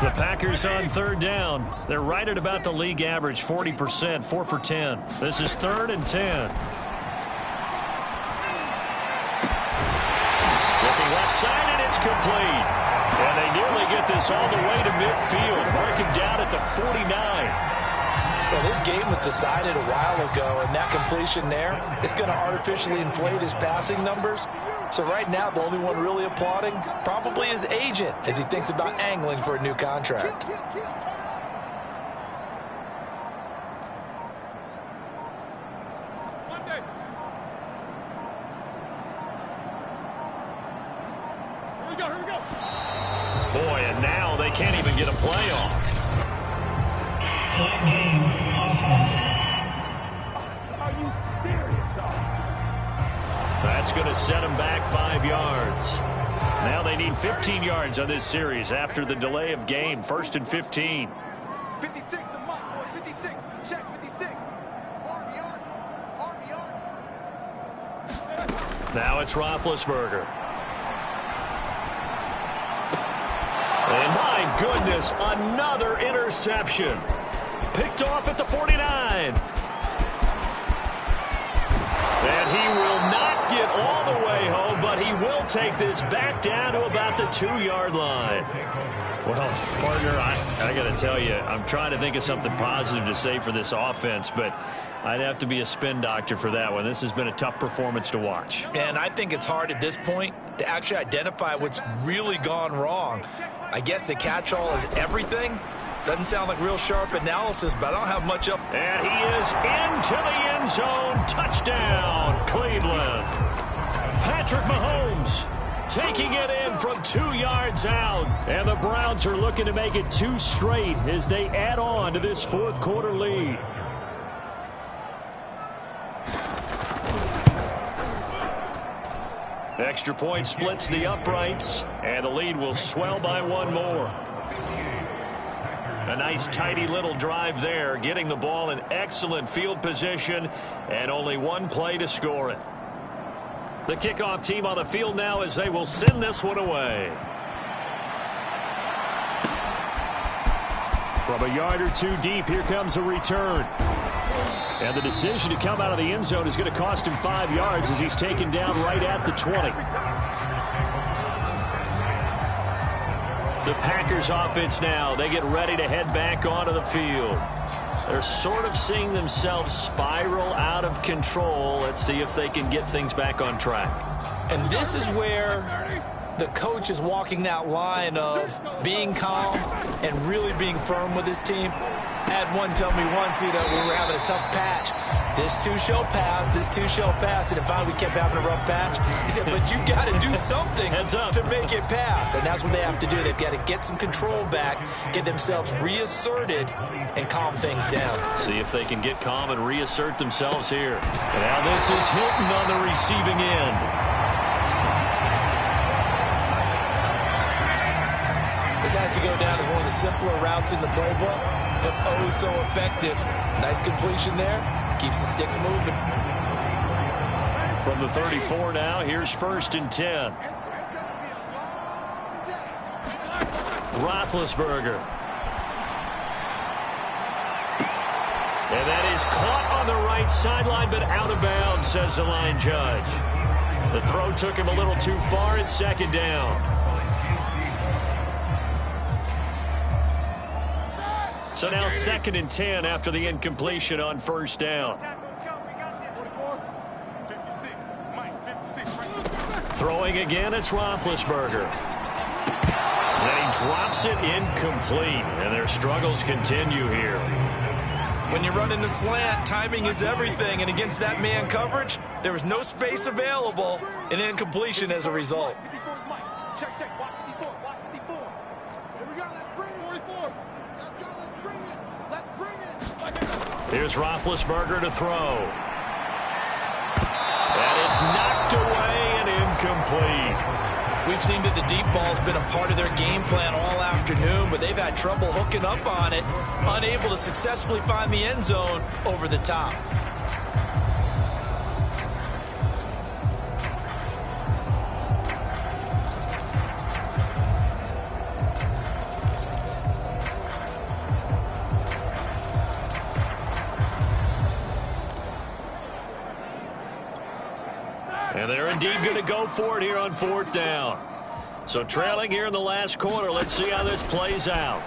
The Packers on third down. They're right at about the league average, 40%, 4 for 10. This is 3rd and 10. Looking left side, and it's complete. And they nearly get this all the way to midfield, marking down at the 49. Well, this game was decided a while ago, and that completion there is going to artificially inflate his passing numbers. So right now, the only one really applauding probably his agent as he thinks about angling for a new contract. Boy, and now they can't even get a play off. Play game offense. Are you serious, dog? That's going to set them back 5 yards. Now they need 15 yards on this series after the delay of game. 1st and 15. 56 the mark, boys. 56. Check 56. Army. Now it's Roethlisberger. And my goodness, another interception. Picked off at the 49. And he will not get all the way home, but he will take this back down to about the 2-yard line. Well, partner, I got to tell you, I'm trying to think of something positive to say for this offense, but I'd have to be a spin doctor for that one. This has been a tough performance to watch. And I think it's hard at this point to actually identify what's really gone wrong. I guess the catch-all is everything. Doesn't sound like real sharp analysis, but I don't have much up. And he is into the end zone. Touchdown, Cleveland. Patrick Mahomes taking it in from 2 yards out. And the Browns are looking to make it 2 straight as they add on to this 4th quarter lead. Extra point splits the uprights, and the lead will swell by 1 more. A nice tidy little drive there, getting the ball in excellent field position, and only 1 play to score it. The kickoff team on the field now as they will send this one away. From a yard or 2 deep, here comes a return. And the decision to come out of the end zone is going to cost him 5 yards as he's taken down right at the 20. The Packers offense now, they get ready to head back onto the field. They're sort of seeing themselves spiral out of control. Let's see if they can get things back on track. And this is where the coach is walking that line of being calm and really being firm with his team. I had one tell me once, we were having a tough patch. This too shall pass, this too shall pass. And finally we kept having a rough patch. He said, but you've got to do something to make it pass. And that's what they have to do. They've got to get some control back, get themselves reasserted, and calm things down. See if they can get calm and reassert themselves here. And now this is Hilton on the receiving end. This has to go down as one of the simpler routes in the playbook, but oh so effective. Nice completion there. Keeps the sticks moving. From the 34 now, here's 1st and 10. Roethlisberger. And that is caught on the right sideline, but out of bounds, says the line judge. The throw took him a little too far. It's 2nd down. So now 2nd and 10 after the incompletion on 1st down. Throwing again, it's Roethlisberger. And he drops it incomplete, and their struggles continue here. When you run in the slant, timing is everything, and against that man coverage, there was no space available, and incompletion as a result. Check, watch 54, watch 54. Here we go, let's bring it. 44. Let's go, let's bring it. Let's bring it. Here's Roethlisberger to throw. And it's knocked away and incomplete. We've seen that the deep ball's been a part of their game plan all afternoon, but they've had trouble hooking up on it, unable to successfully find the end zone over the top. And they're indeed going to go for it here on 4th down. So trailing here in the last quarter. Let's see how this plays out.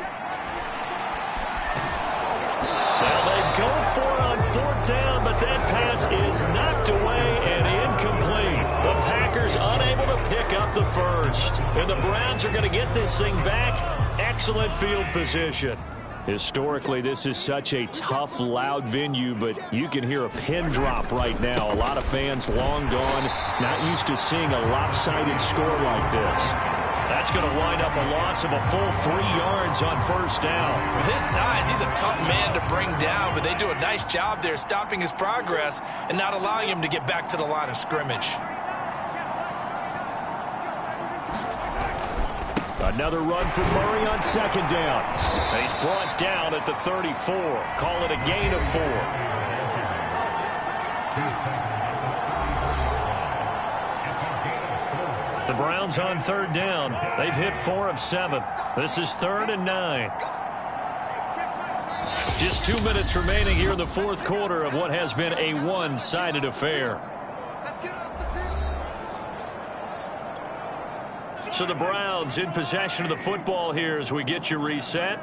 Well, they go for it on 4th down, but that pass is knocked away and incomplete. The Packers unable to pick up the first. And the Browns are going to get this thing back. Excellent field position. Historically, this is such a tough, loud venue, but you can hear a pin drop right now. A lot of fans long gone, not used to seeing a lopsided score like this. That's going to wind up a loss of a full 3 yards on 1st down. With his size, he's a tough man to bring down, but they do a nice job there stopping his progress and not allowing him to get back to the line of scrimmage. Another run for Murray on 2nd down. And he's brought down at the 34. Call it a gain of 4. The Browns on 3rd down. They've hit 4 of 7. This is 3rd and 9. Just 2 minutes remaining here in the 4th quarter of what has been a one-sided affair. So the Browns in possession of the football here as we get you reset.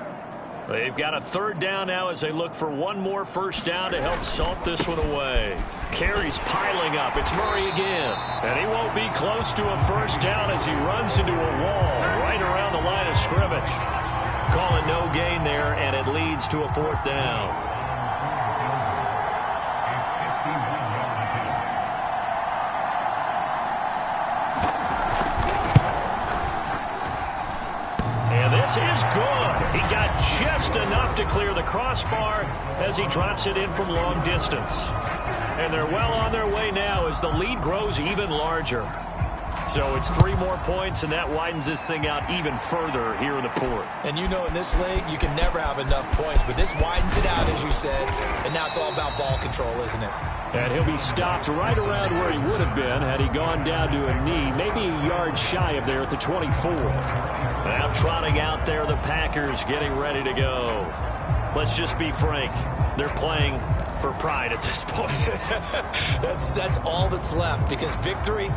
They've got a 3rd down now as they look for one more 1st down to help salt this one away. Carries piling up. It's Murray again. And he won't be close to a 1st down as he runs into a wall right around the line of scrimmage. Calling no gain there, and it leads to a 4th down. This is good. He got just enough to clear the crossbar as he drops it in from long distance. And they're well on their way now as the lead grows even larger. So it's 3 more points, and that widens this thing out even further here in the 4th. And you know in this league, you can never have enough points, but this widens it out, as you said, and now it's all about ball control, isn't it? And he'll be stopped right around where he would have been had he gone down to a knee, maybe a yard shy of there at the 24. Now trotting out there, the Packers getting ready to go. Let's just be frank. They're playing for pride at this point. That's all that's left, because victory,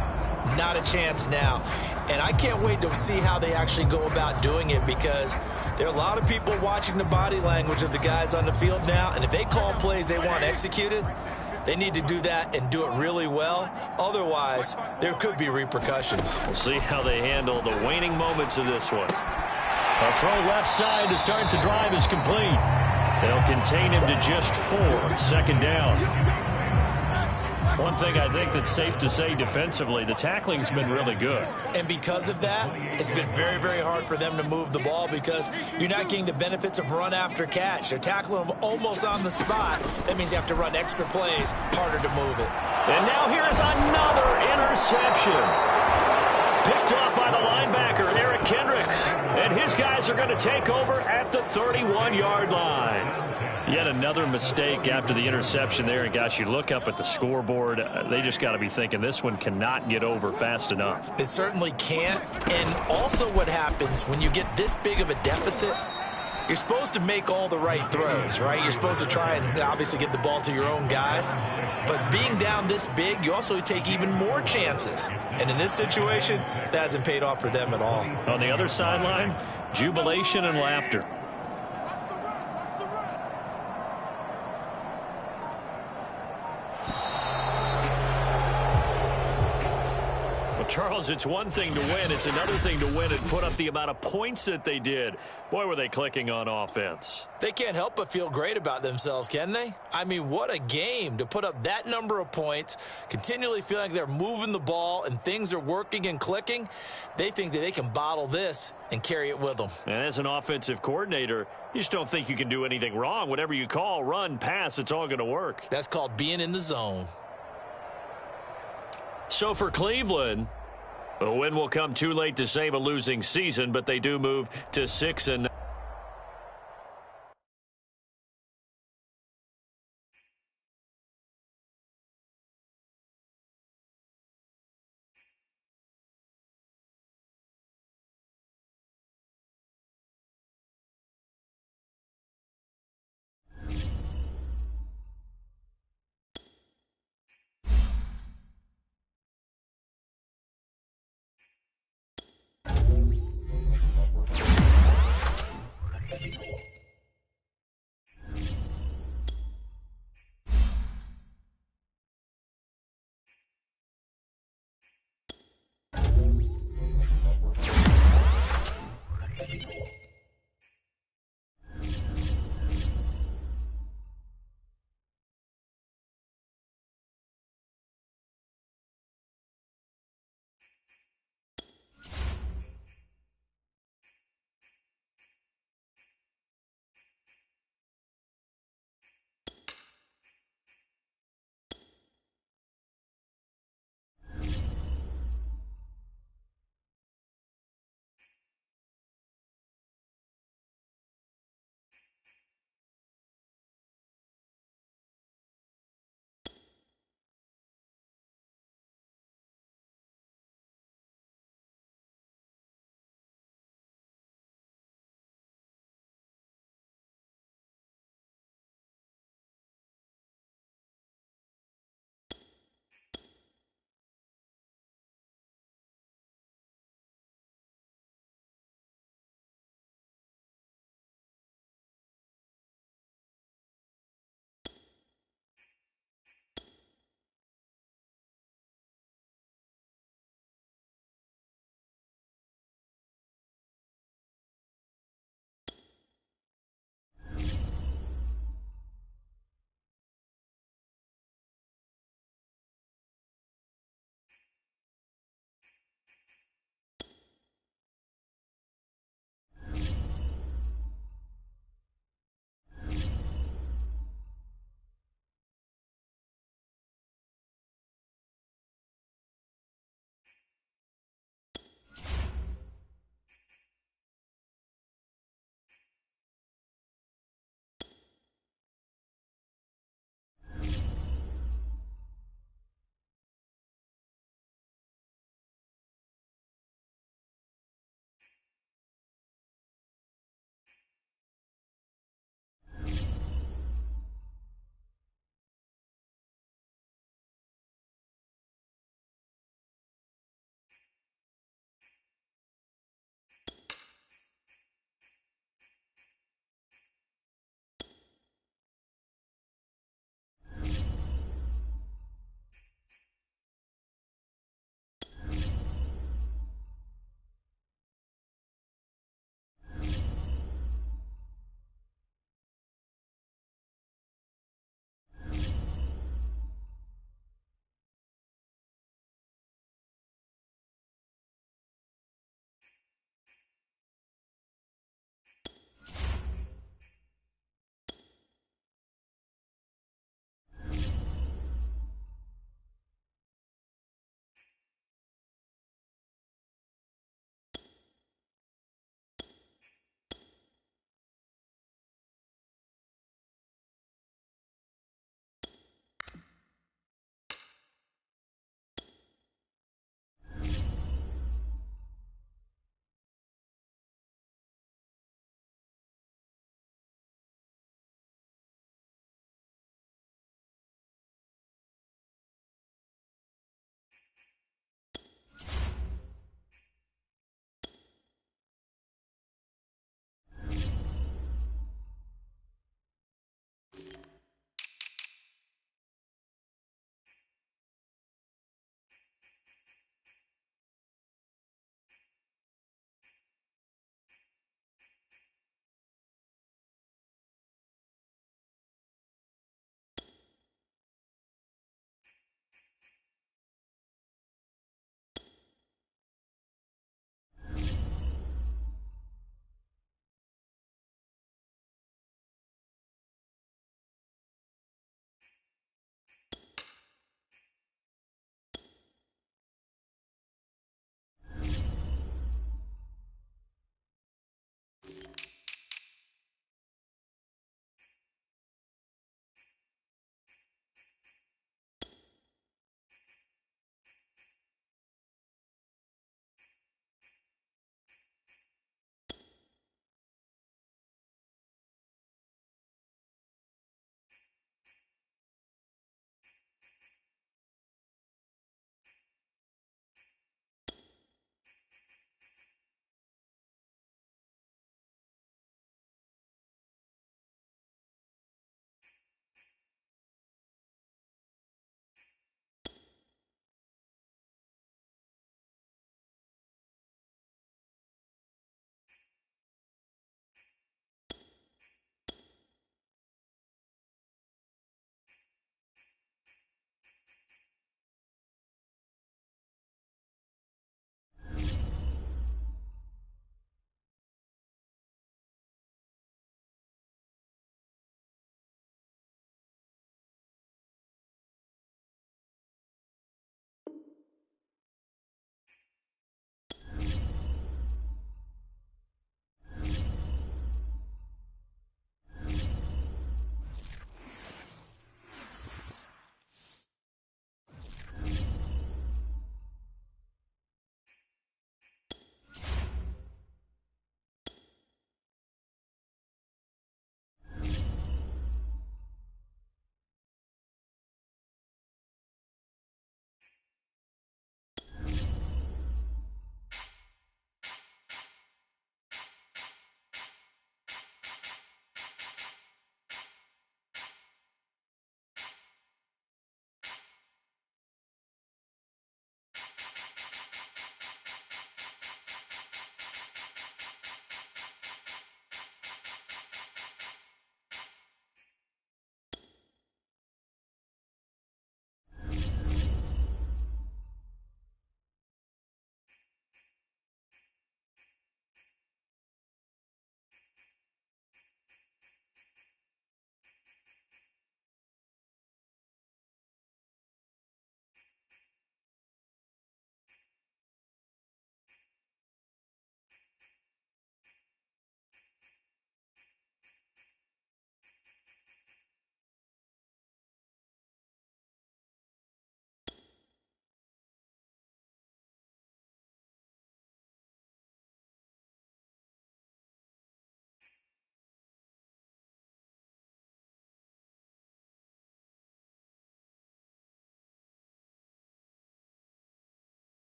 not a chance now. And I can't wait to see how they actually go about doing it, because there are a lot of people watching the body language of the guys on the field now, and if they call plays they want executed, they need to do that and do it really well. Otherwise, there could be repercussions. We'll see how they handle the waning moments of this one. A throw left side to start the drive is complete. They'll contain him to just 4. 2nd down. One thing I think that's safe to say defensively, the tackling's been really good. And because of that, it's been very, very hard for them to move the ball, because you're not getting the benefits of run after catch. They're tackling them almost on the spot. That means you have to run extra plays, harder to move it. And now here's another interception. Picked off by the linebacker, Eric Kendricks. And his guys are going to take over at the 31-yard line. Yet another mistake after the interception there. And, gosh, you look up at the scoreboard, they just got to be thinking this one cannot get over fast enough. It certainly can't. And also what happens when you get this big of a deficit, you're supposed to make all the right throws, right? You're supposed to try and obviously get the ball to your own guys. But being down this big, you also take even more chances. And in this situation, that hasn't paid off for them at all. On the other sideline, jubilation and laughter. Charles, it's one thing to win. It's another thing to win and put up the amount of points that they did. Boy, were they clicking on offense. They can't help but feel great about themselves, can they? I mean, what a game to put up that number of points, continually feeling like they're moving the ball and things are working and clicking. They think that they can bottle this and carry it with them. And as an offensive coordinator, you just don't think you can do anything wrong. Whatever you call, run, pass, it's all going to work. That's called being in the zone. So for Cleveland, A win will come too late to save a losing season, but they do move to 6-9.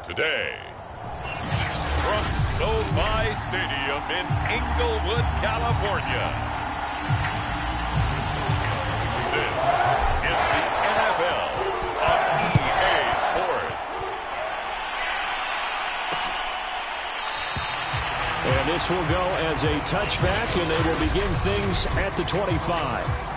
today. From SoFi Stadium in Inglewood, California, this is the NFL on EA Sports. And this will go as a touchback, and they will begin things at the 25.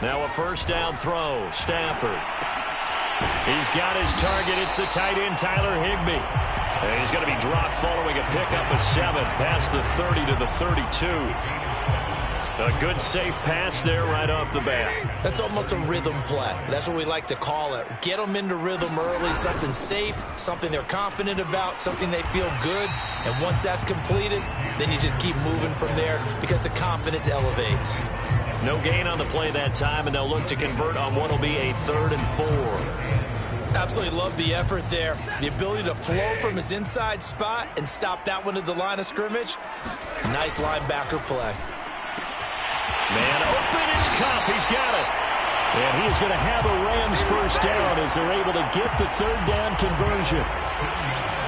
Now a first down throw. Stafford. He's got his target. It's the tight end, Tyler Higbee. And he's going to be dropped following a pickup of 7 past the 30 to the 32. A good, safe pass there right off the bat. That's almost a rhythm play. That's what we like to call it. Get them into rhythm early, something safe, something they're confident about, something they feel good. And once that's completed, then you just keep moving from there because the confidence elevates. No gain on the play that time, and they'll look to convert on what will be a 3rd and 4. Absolutely love the effort there. The ability to flow from his inside spot and stop that one at the line of scrimmage. Nice linebacker play. Man open, it's Cup. He's got it. And he's going to have a Rams first down as they're able to get the 3rd down conversion.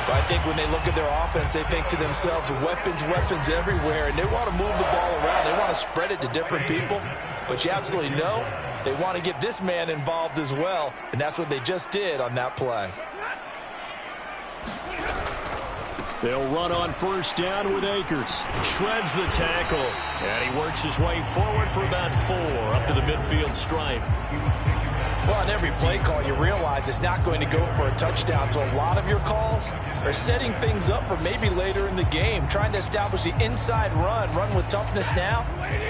I think when they look at their offense, they think to themselves, weapons, weapons everywhere, and they want to move the ball around. They want to spread it to different people, but you absolutely know they want to get this man involved as well, and that's what they just did on that play. They'll run on first down with Akers. Shreds the tackle, and he works his way forward for about 4 up to the midfield stripe. Well, on every play call, you realize it's not going to go for a touchdown, so a lot of your calls are setting things up for maybe later in the game, trying to establish the inside run with toughness now,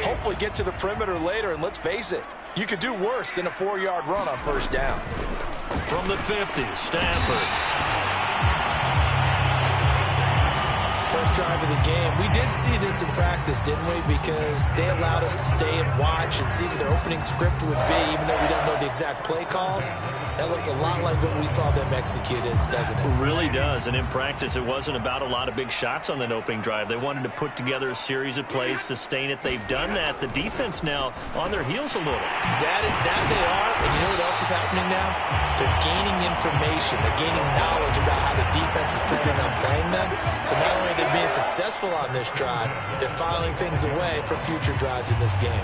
hopefully get to the perimeter later, and let's face it, you could do worse than a 4-yard run on first down. From the 50, Stafford. First drive of the game. We did see this in practice, didn't we? Because they allowed us to stay and watch and see what their opening script would be, even though we don't know the exact play calls. That looks a lot like what we saw them execute, doesn't it? It really does. And in practice, it wasn't about a lot of big shots on that opening drive. They wanted to put together a series of plays, sustain it. They've done that. The defense now on their heels a little. That they are. And you know what else is happening now? They're gaining information. They're gaining knowledge about how the defense is planning on playing them. So not only are they being successful on this drive, they're filing things away for future drives in this game.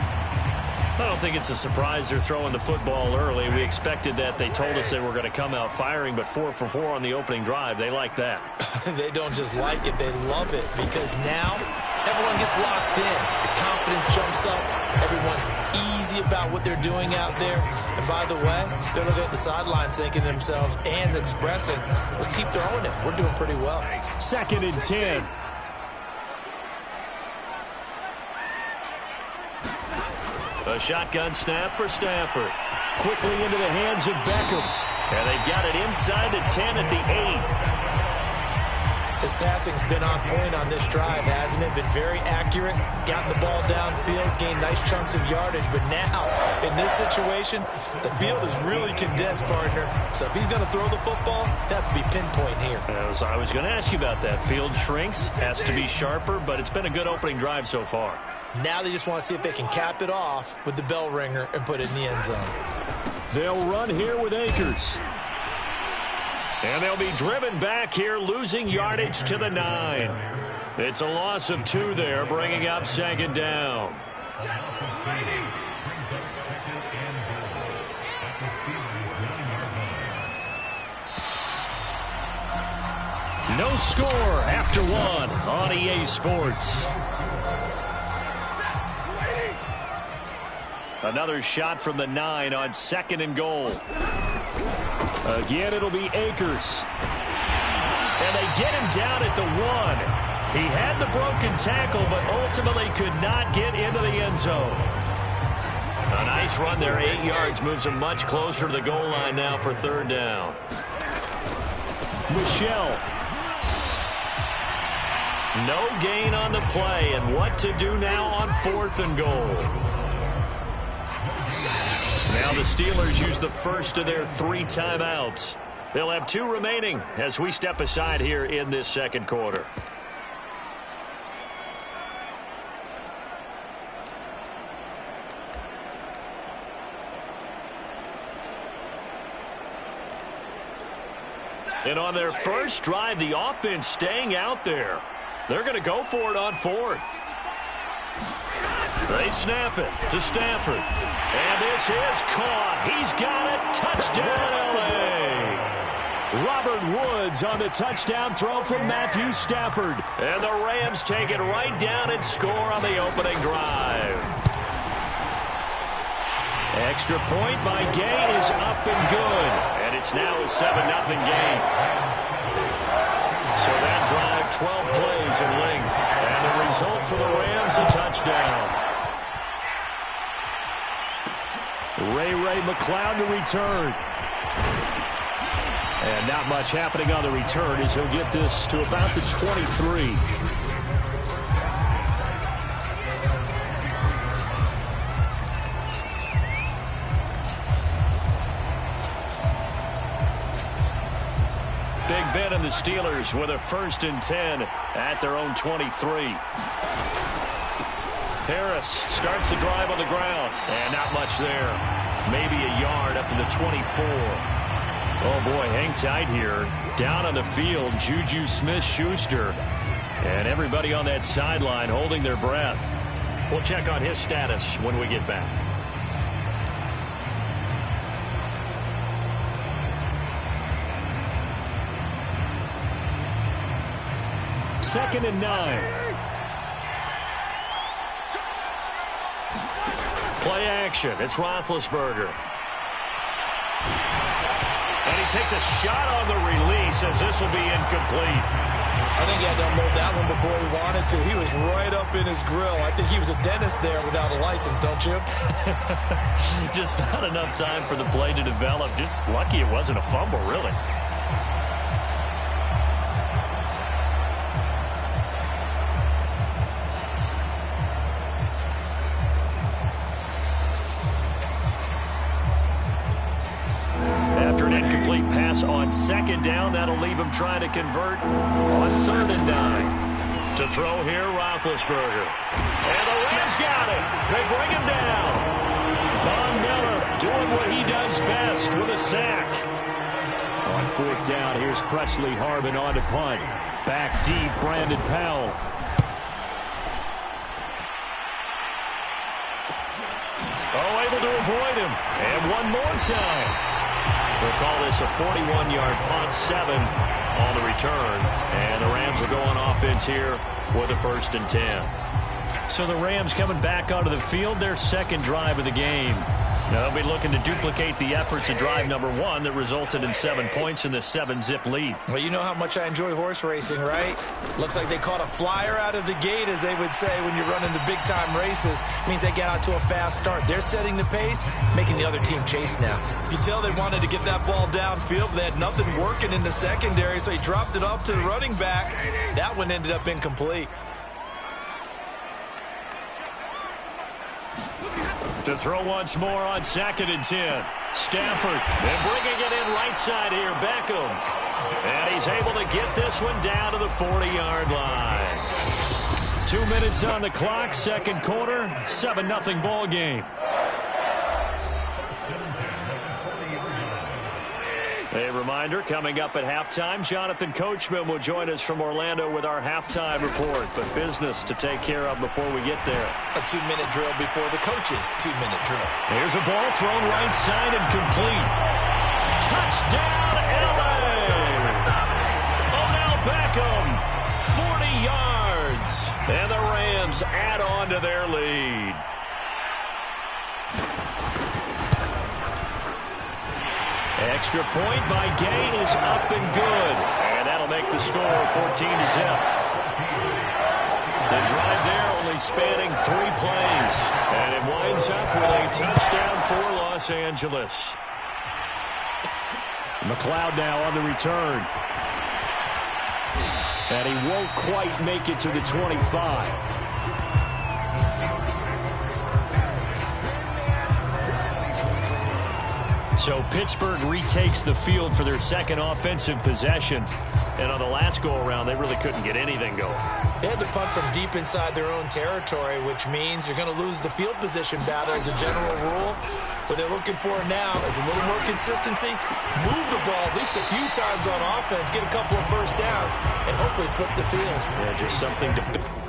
I don't think it's a surprise they're throwing the football early. We expected that. They told us they were going to come out firing, but 4 for 4 on the opening drive. They like that. They don't just like it, they love it, because now everyone gets locked in. The confidence jumps up. Everyone's easy about what they're doing out there. And by the way, they're looking at the sideline thinking to themselves and expressing, let's keep throwing it. We're doing pretty well. 2nd and 10. A shotgun snap for Stafford. Quickly into the hands of Beckham. And they've got it inside the 10 at the 8. His passing's been on point on this drive, hasn't it? Been very accurate, gotten the ball downfield, gained nice chunks of yardage. But now, in this situation, the field is really condensed, partner. So if he's going to throw the football, that has to be pinpoint here. I was going to ask you about that. Field shrinks, has to be sharper, but it's been a good opening drive so far. Now they just want to see if they can cap it off with the bell ringer and put it in the end zone. They'll run here with Akers. And they'll be driven back here, losing yardage to the 9. It's a loss of 2 there, bringing up 2nd down. No score after 1 on EA Sports. Another shot from the 9 on 2nd and goal. Again, it'll be Akers. And they get him down at the 1. He had the broken tackle, but ultimately could not get into the end zone. A nice run there, 8 yards, moves him much closer to the goal line now for 3rd down. Michelle. No gain on the play, and what to do now on 4th and goal. Now Now the Steelers use the first of their 3 timeouts. They'll have 2 remaining as we step aside here in this second quarter. And on their first drive, the offense staying out there. They're going to go for it on 4th. They snap it to Stafford. And this is caught. He's got it. Touchdown, L.A. Robert Woods on the touchdown throw from Matthew Stafford. And the Rams take it right down and score on the opening drive. Extra point by Gay is up and good. And it's now a 7-0 game. So that drive, 12 plays in length. And the result for the Rams, a touchdown. Ray McLeod to return. And not much happening on the return as he'll get this to about the 23. Big Ben and the Steelers with a 1st and 10 at their own 23. Harris starts the drive on the ground, and not much there. Maybe a yard up to the 24. Oh, boy, hang tight here. Down on the field, Juju Smith-Schuster. And everybody on that sideline holding their breath. We'll check on his status when we get back. Second and 9. Play action. It's Roethlisberger. And he takes a shot on the release as this will be incomplete. I think he had to unload that one before he wanted to. He was right up in his grill. I think he was a dentist there without a license, don't you? Just not enough time for the play to develop. Just lucky it wasn't a fumble, really. On second down, that'll leave him trying to convert on 3rd and 9. To throw here, Roethlisberger. And the Rams got it. They bring him down. Von Miller doing what he does best with a sack. On 4th down, here's Presley Harvin on to punt. Back deep, Brandon Powell. Oh, able to avoid him. And one more time. We'll call this a 41-yard punt, 7 on the return. And the Rams will go on offense here with a 1st and 10. So the Rams coming back onto the field, their second drive of the game. Now they'll be looking to duplicate the efforts of drive number 1 that resulted in 7 points in the 7-zip lead. Well, you know how much I enjoy horse racing, right? Looks like they caught a flyer out of the gate, as they would say when you're running the big-time races. It means they get out to a fast start. They're setting the pace, making the other team chase now. You can tell they wanted to get that ball downfield, but they had nothing working in the secondary, so he dropped it off to the running back. That one ended up incomplete. To throw once more on 2nd and 10. Stafford, and bringing it in right side here, Beckham. And he's able to get this one down to the 40-yard line. 2 minutes on the clock, second quarter, 7-0 ball game. A reminder, coming up at halftime, Jonathan Coachman will join us from Orlando with our halftime report. But business to take care of before we get there. A 2-minute drill before the coach's 2-minute drill. Here's a ball thrown right side and complete. Touchdown, L.A. Odell Beckham, 40 yards. And the Rams add on to their lead. Extra point by Gain is up and good. And that'll make the score 14-0. The drive there only spanning 3 plays. And it winds up with a touchdown for Los Angeles. McLeod now on the return. And he won't quite make it to the 25. So Pittsburgh retakes the field for their second offensive possession. And on the last go-around, they really couldn't get anything going. They had to punt from deep inside their own territory, which means you're going to lose the field position battle as a general rule. What they're looking for now is a little more consistency, move the ball at least a few times on offense, get a couple of first downs, and hopefully flip the field. Yeah, just something to...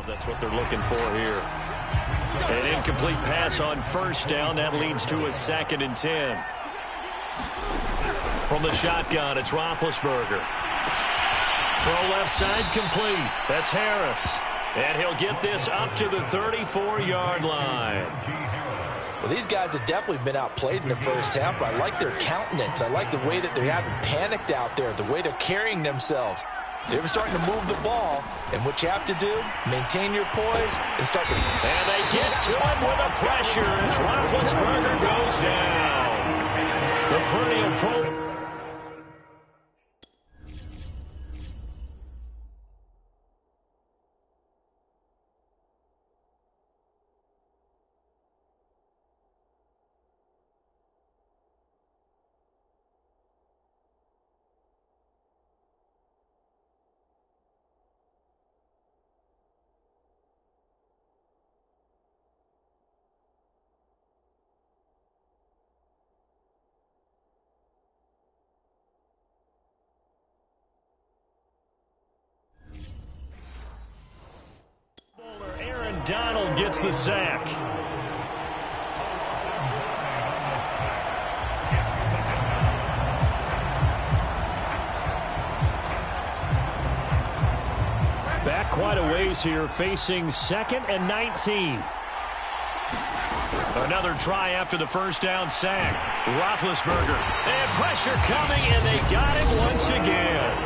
That's what they're looking for here. An incomplete pass on first down. That leads to a 2nd and 10. From the shotgun, it's Roethlisberger. Throw left side complete. That's Harris. And he'll get this up to the 34-yard line. Well, these guys have definitely been outplayed in the first half, but I like their countenance. I like the way that they haven't panicked out there, the way they're carrying themselves. They're starting to move the ball, and what you have to do, maintain your poise and start to... And they get to him with a pressure as Roethlisberger goes down. The perennial pro... Donald gets the sack. Back quite a ways here, facing 2nd and 19. Another try after the first down sack. Roethlisberger. And pressure coming, and they got him once again.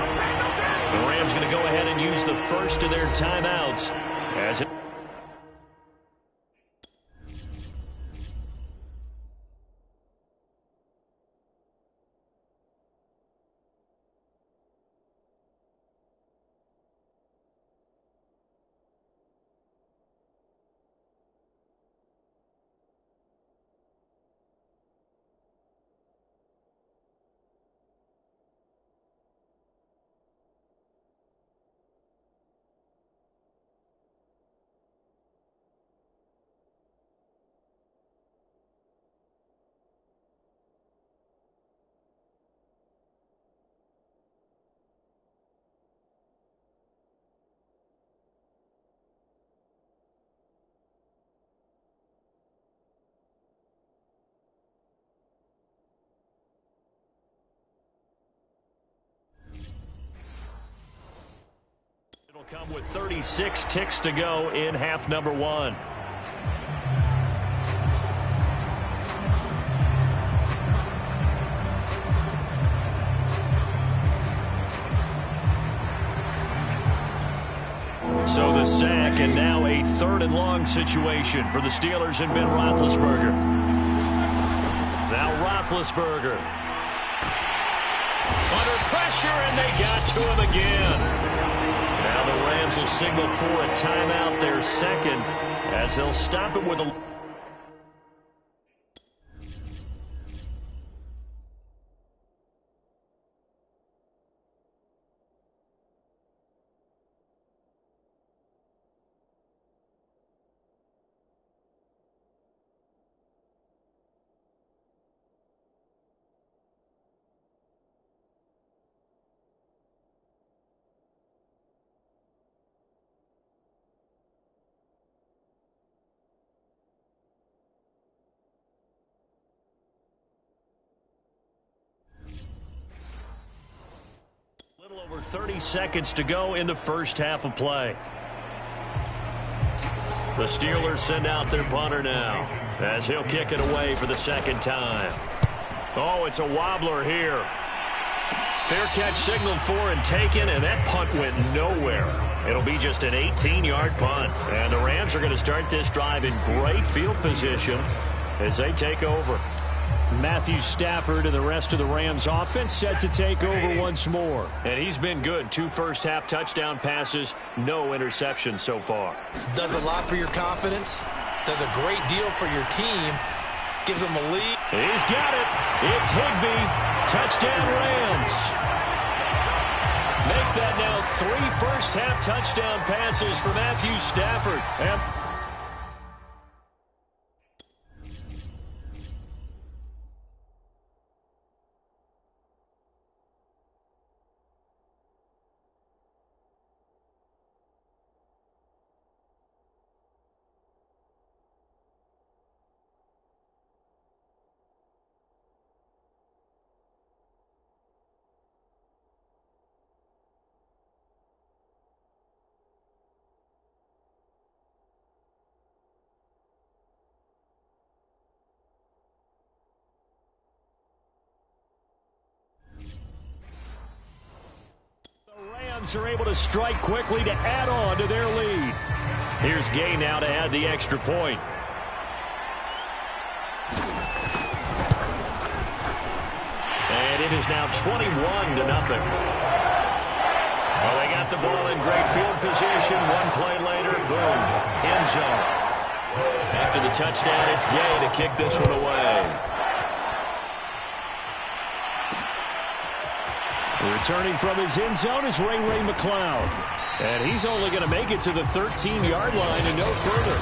The Rams going to go ahead and use the first of their timeouts as it... come with 36 ticks to go in half number 1. So the sack, and now a 3rd and long situation for the Steelers and Ben Roethlisberger. Now Roethlisberger. Under pressure, and they got to him again. Now the Rams will signal for a timeout, their 2nd, as they'll stop it with a... Over 30 seconds to go in the first half of play. The Steelers send out their punter now as he'll kick it away for the 2nd time. Oh, it's a wobbler here. Fair catch signaled for and taken, and that punt went nowhere. It'll be just an 18-yard punt. And the Rams are going to start this drive in great field position. as they take over. Matthew Stafford and the rest of the Rams offense set to take over once more. And he's been good. 2 first-half touchdown passes, no interceptions so far. Does a lot for your confidence. Does a great deal for your team. Gives them a lead. He's got it. It's Higbee. Touchdown Rams. Make that now 3 first-half touchdown passes for Matthew Stafford. And are able to strike quickly to add on to their lead. here's Gay now to add the extra point. And it is now 21-0. Well, they got the ball in great field position. 1 play later, boom, end zone. After the touchdown, it's Gay to kick this one away. Returning from his end zone is Ray McCloud. And he's only going to make it to the 13-yard line and no further.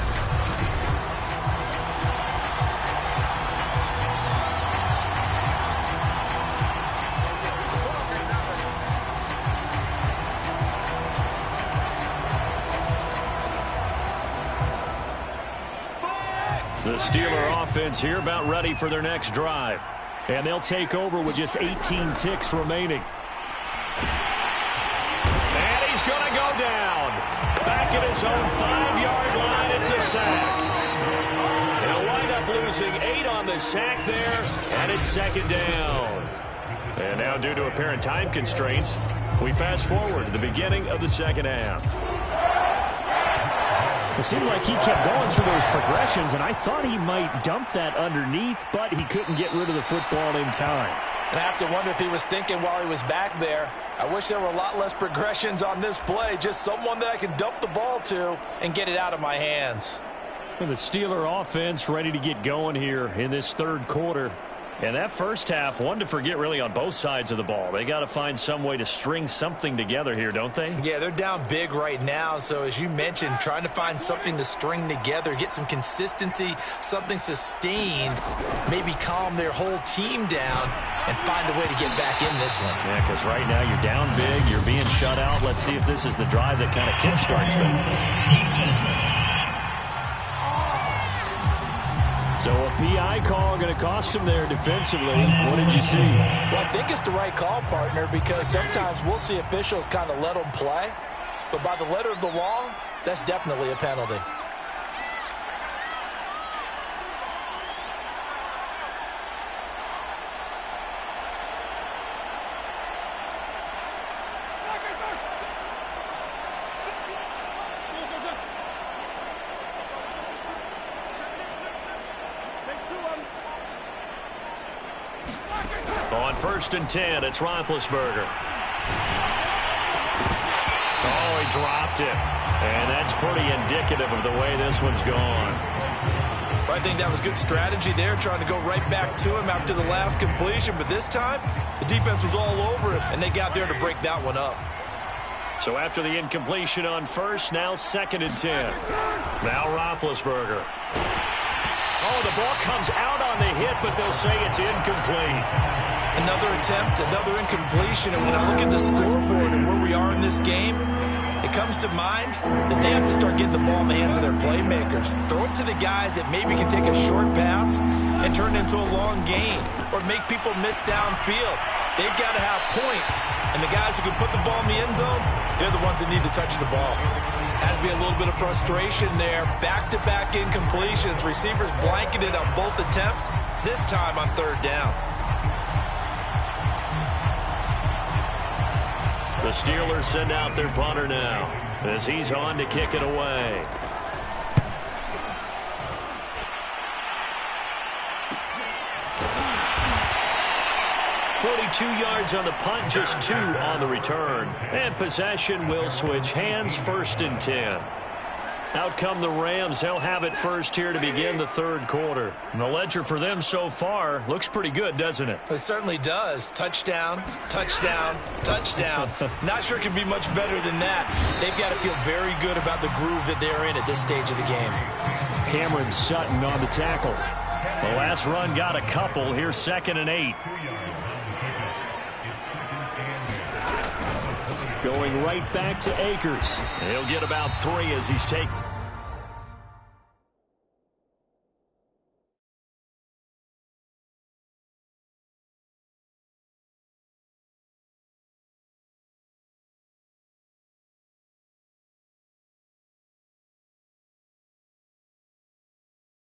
The Steeler offense here about ready for their next drive. And they'll take over with just 18 ticks remaining. And he's going to go down. Back at his own 5-yard line, it's a sack. He'll wind up losing 8 on the sack there, and it's 2nd down. And now, due to apparent time constraints, we fast forward to the beginning of the 2nd half. It seemed like he kept going through those progressions, and I thought he might dump that underneath, but he couldn't get rid of the football in time. And I have to wonder if he was thinking while he was back there, I wish there were a lot less progressions on this play, just someone that I can dump the ball to and get it out of my hands. And the Steeler offense ready to get going here in this 3rd quarter. And that first half, one to forget really on both sides of the ball. They got to find some way to string something together here, don't they? Yeah, they're down big right now. So as you mentioned, trying to find something to string together, get some consistency, something sustained, maybe calm their whole team down and find a way to get back in this one. Yeah, because right now you're down big, you're being shut out. Let's see if this is the drive that kind of kickstarts things. So a PI call going to cost him there defensively. What did you see? Well, I think it's the right call, partner, because sometimes we'll see officials kind of let them play. But by the letter of the law, that's definitely a penalty. On 1st and 10, it's Roethlisberger. Oh, he dropped it. And that's pretty indicative of the way this one's gone. I think that was good strategy there, trying to go right back to him after the last completion. But this time, the defense was all over him, and they got there to break that one up. So after the incompletion on 1st, now 2nd and 10. Now Roethlisberger. Oh, the ball comes out on the hit, but they'll say it's incomplete. Another attempt, another incompletion. And when I look at the scoreboard and where we are in this game, it comes to mind that they have to start getting the ball in the hands of their playmakers. Throw it to the guys that maybe can take a short pass and turn it into a long gain or make people miss downfield. They've got to have points. And the guys who can put the ball in the end zone, they're the ones that need to touch the ball. Has to be a little bit of frustration there. Back-to-back incompletions. Receivers blanketed on both attempts, this time on 3rd down. The Steelers send out their punter now as he's on to kick it away. 42 yards on the punt, just 2 on the return. And possession will switch hands, 1st and 10. Out come the Rams. They'll have it first here to begin the 3rd quarter. And the ledger for them so far looks pretty good, doesn't it? It certainly does. Touchdown, touchdown, touchdown. Not sure it can be much better than that. They've got to feel very good about the groove that they're in at this stage of the game. Cameron Sutton on the tackle. The last run got a couple. Here's 2nd and 8. Going right back to Akers. He'll get about 3 as he's taken.